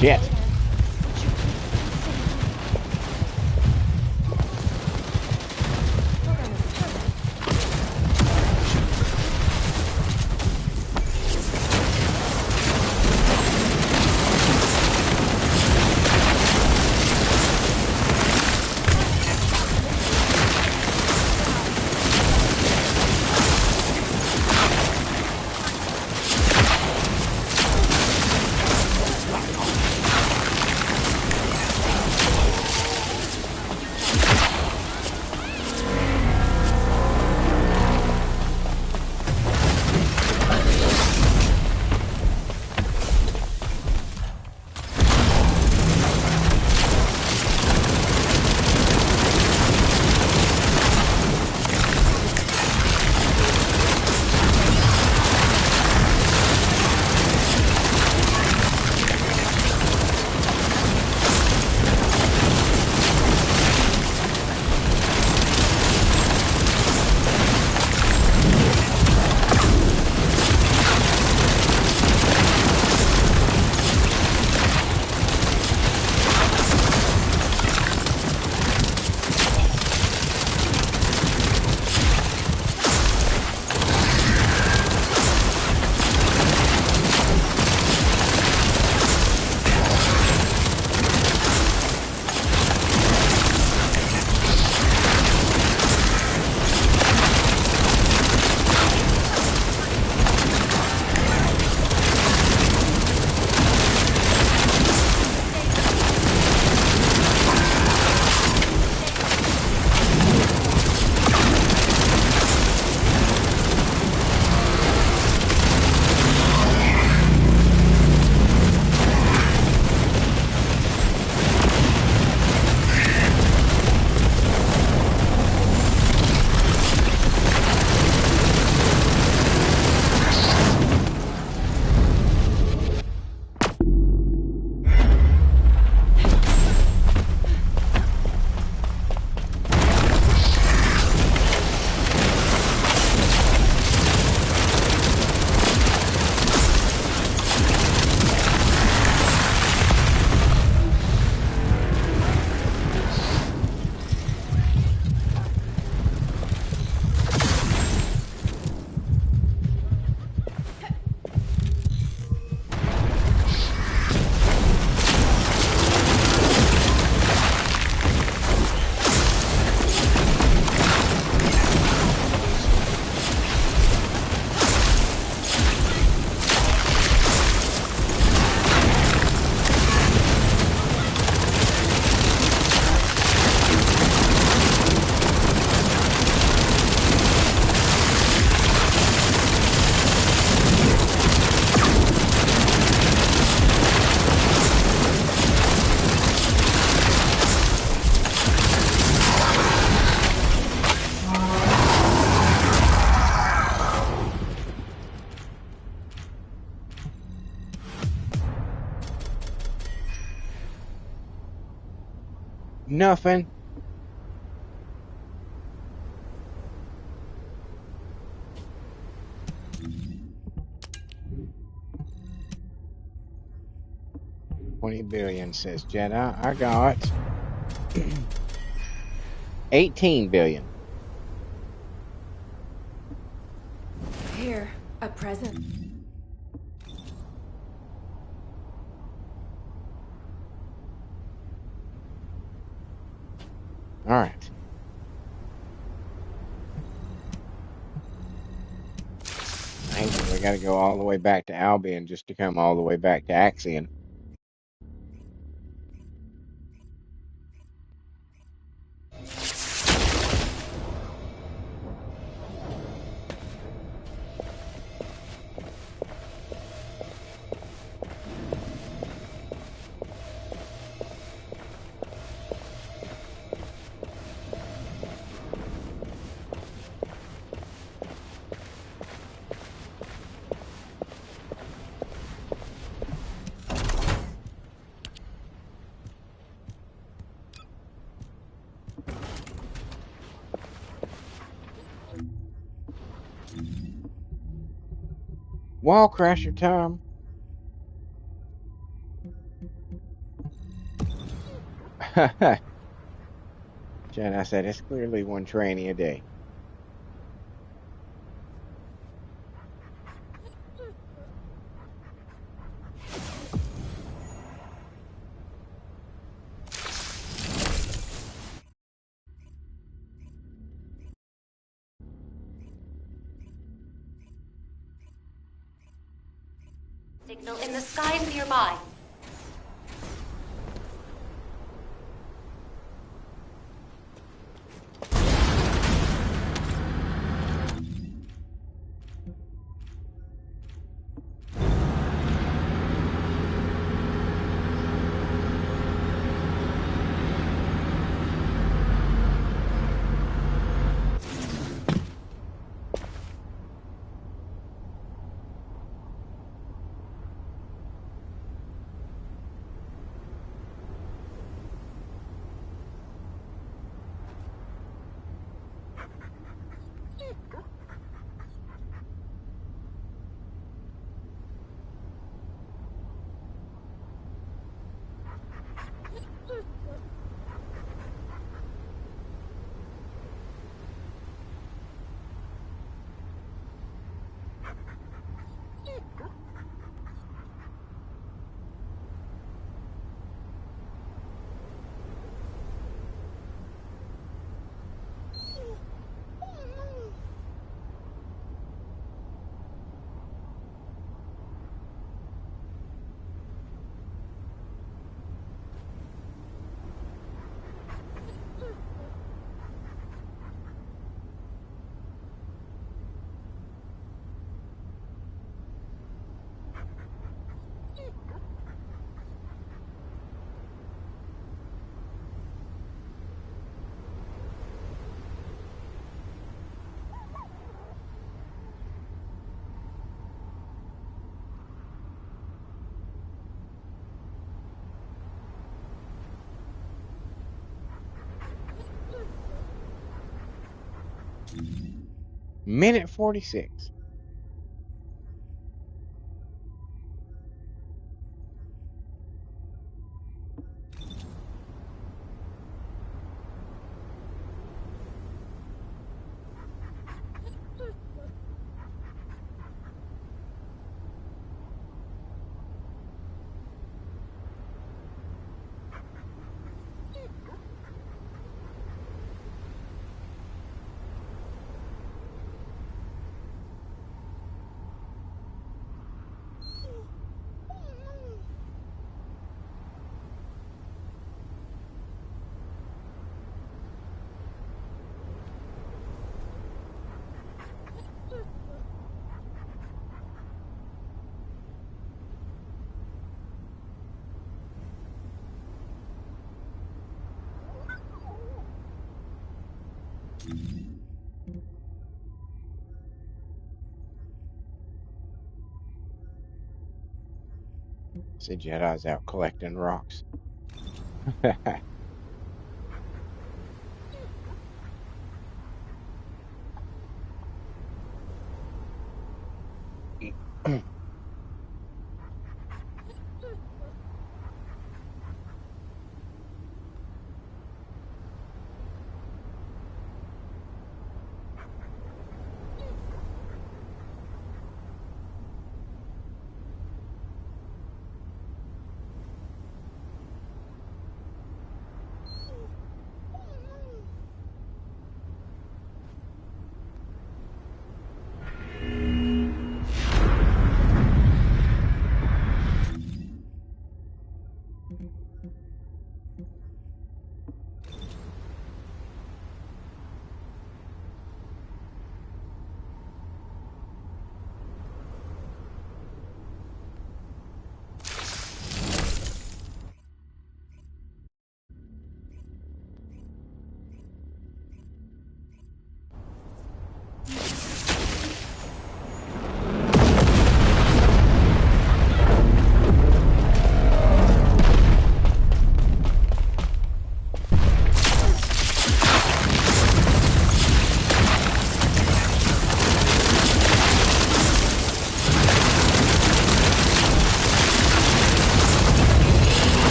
Shit. Nothing. $20 billion, says Jedi. I got 18 billion. Here, a present. All right. We got to go all the way back to Albion just to come all the way back to Axion. Wall crasher time. Jedi said it's clearly one tranny a day. Signal in the skies nearby. Minute 46. See, Jedi's out collecting rocks.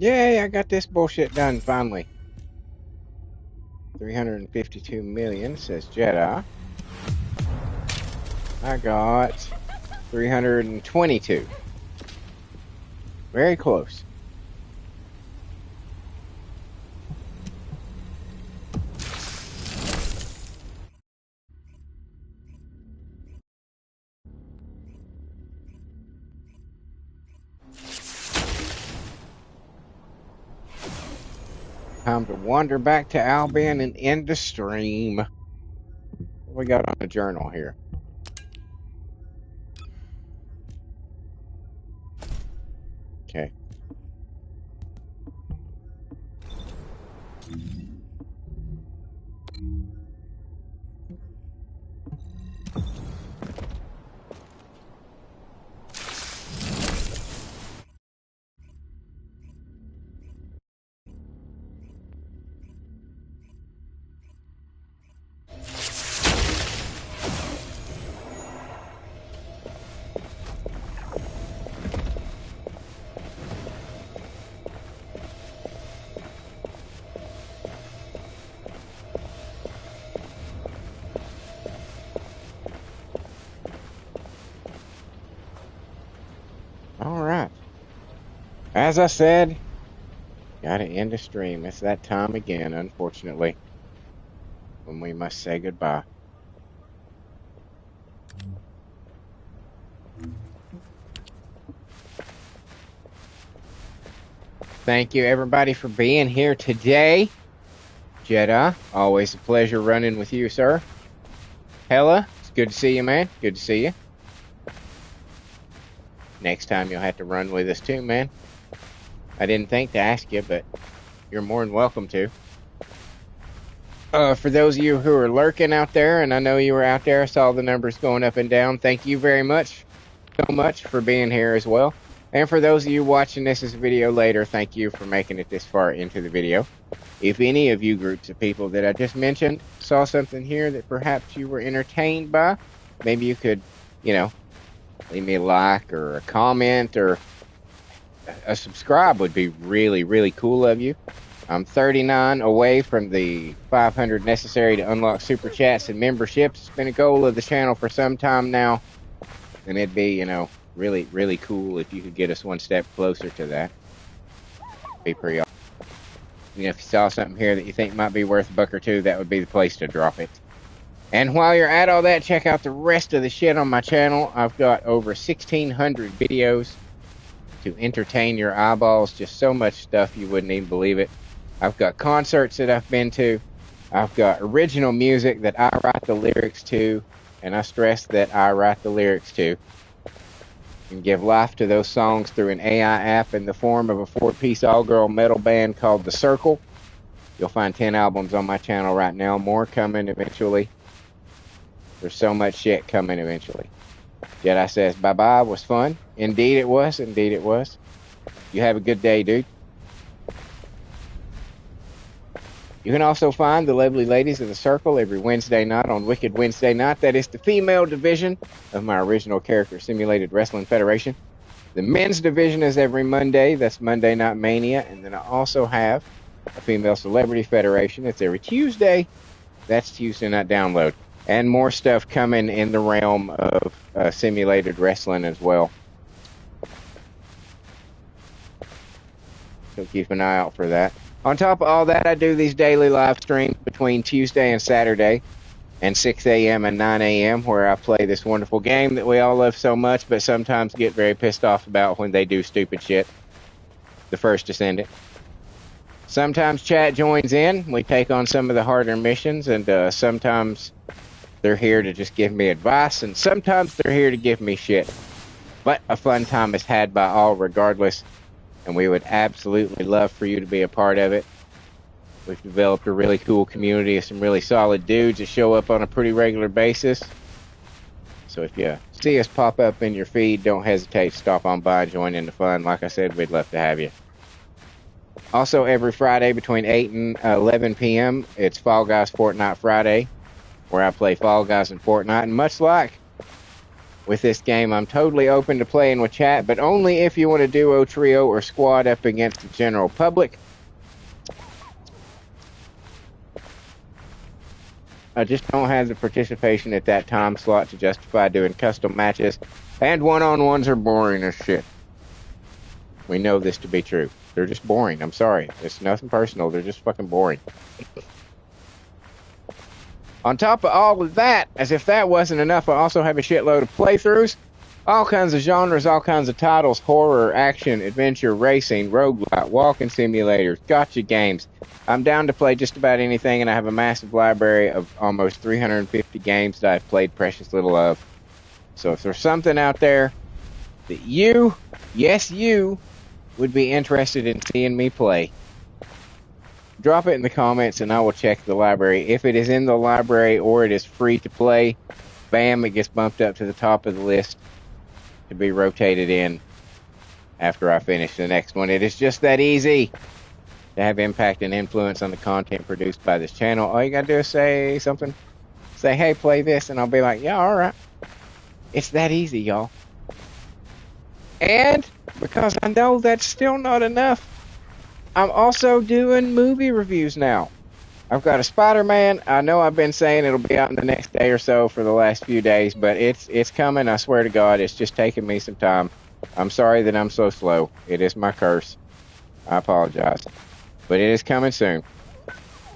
Yay, I got this bullshit done finally. 352 million, says Jedi. I got 322. Very close. Time to wander back to Albion and end the stream. What we got on the journal here? Okay. All right. As I said, gotta end the stream. It's that time again, unfortunately, when we must say goodbye. Thank you, everybody, for being here today. Jedi, always a pleasure running with you, sir. Hella, it's good to see you, man. Good to see you. Next time you'll have to run with us too, man. I didn't think to ask you, but you're more than welcome to. For those of you who are lurking out there, and I know you were out there, I saw the numbers going up and down. Thank you very much, so much for being here as well. And for those of you watching this as a video later, thank you for making it this far into the video. If any of you groups of people that I just mentioned saw something here that perhaps you were entertained by, maybe you could, leave me a like or a comment or a subscribe would be really, really cool of you. I'm 39 away from the 500 necessary to unlock super chats and memberships. It's been a goal of the channel for some time now, and it'd be, really, really cool if you could get us one step closer to that. Be pretty awesome. If you saw something here that you think might be worth $1 or $2, that would be the place to drop it. And while you're at all that, check out the rest of the shit on my channel. I've got over 1,600 videos to entertain your eyeballs. Just so much stuff you wouldn't even believe it. I've got concerts that I've been to. I've got original music that I write the lyrics to, and I stress that I write the lyrics to, and give life to those songs through an AI app in the form of a 4-piece all-girl metal band called The Circle. You'll find 10 albums on my channel right now, more coming eventually. There's so much shit coming eventually. Jedi says bye-bye, was fun. Indeed it was, indeed it was. You have a good day, dude. You can also find the lovely ladies of The Circle every Wednesday night on Wicked Wednesday Night. That is the female division of my original character simulated wrestling federation. The men's division is every Monday. That's Monday Night Mania. And then I also have a female celebrity federation. It's every Tuesday. That's Tuesday Night Download. And more stuff coming in the realm of simulated wrestling as well. So keep an eye out for that. On top of all that, I do these daily live streams between Tuesday and Saturday and 6 a.m. and 9 a.m. where I play this wonderful game that we all love so much, but sometimes get very pissed off about when they do stupid shit. The first Descendant. Sometimes chat joins in. We take on some of the harder missions, and sometimes they're here to just give me advice, and sometimes they're here to give me shit. But a fun time is had by all regardless. And we would absolutely love for you to be a part of it. We've developed a really cool community of some really solid dudes that show up on a pretty regular basis. So if you see us pop up in your feed, don't hesitate to stop on by and join in the fun. Like I said, we'd love to have you. Also, every Friday between 8 and 11 p.m., it's Fall Guys Fortnite Friday, where I play Fall Guys and Fortnite. And much like with this game. I'm totally open to playing with chat, but only if you want to duo, trio, or squad up against the general public. I just don't have the participation at that time slot to justify doing custom matches, and one-on-ones are boring as shit. We know this to be true. They're just boring. I'm sorry. It's nothing personal. They're just fucking boring. On top of all of that, as if that wasn't enough, I also have a shitload of playthroughs. All kinds of genres, all kinds of titles, horror, action, adventure, racing, roguelite, walking simulators, gotcha games. I'm down to play just about anything, and I have a massive library of almost 350 games that I've played precious little of. So if there's something out there that you, yes you, would be interested in seeing me play, drop it in the comments and I will check the library. If it is in the library or it is free to play, bam, it gets bumped up to the top of the list to be rotated in after I finish the next one. It is just that easy to have impact and influence on the content produced by this channel. All you gotta do is say something. Say, hey, play this, and I'll be like, yeah, alright. It's that easy, y'all. And because I know that's still not enough, I'm also doing movie reviews now. I've got a Spider-Man. I know I've been saying it'll be out in the next day or so for the last few days, but it's coming. I swear to God, it's just taking me some time. I'm sorry that I'm so slow. It is my curse. I apologize. But it is coming soon.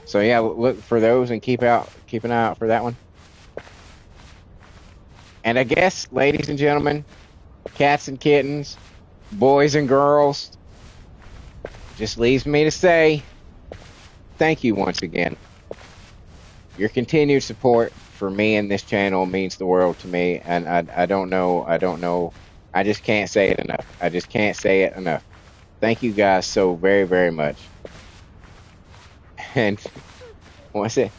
So yeah, look for those and keep an eye out for that one. And I guess, ladies and gentlemen, cats and kittens, boys and girls, just leaves me to say thank you once again. Your continued support for me and this channel means the world to me, and I don't know, I just can't say it enough. I just can't say it enough. Thank you guys so very, very much. And what's it?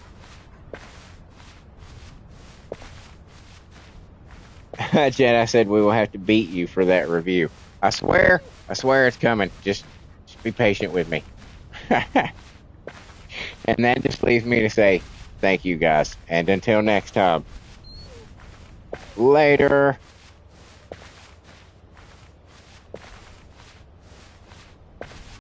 Jedi said we will have to beat you for that review. I swear it's coming. Just be patient with me. And that just leaves me to say thank you guys. And until next time, later.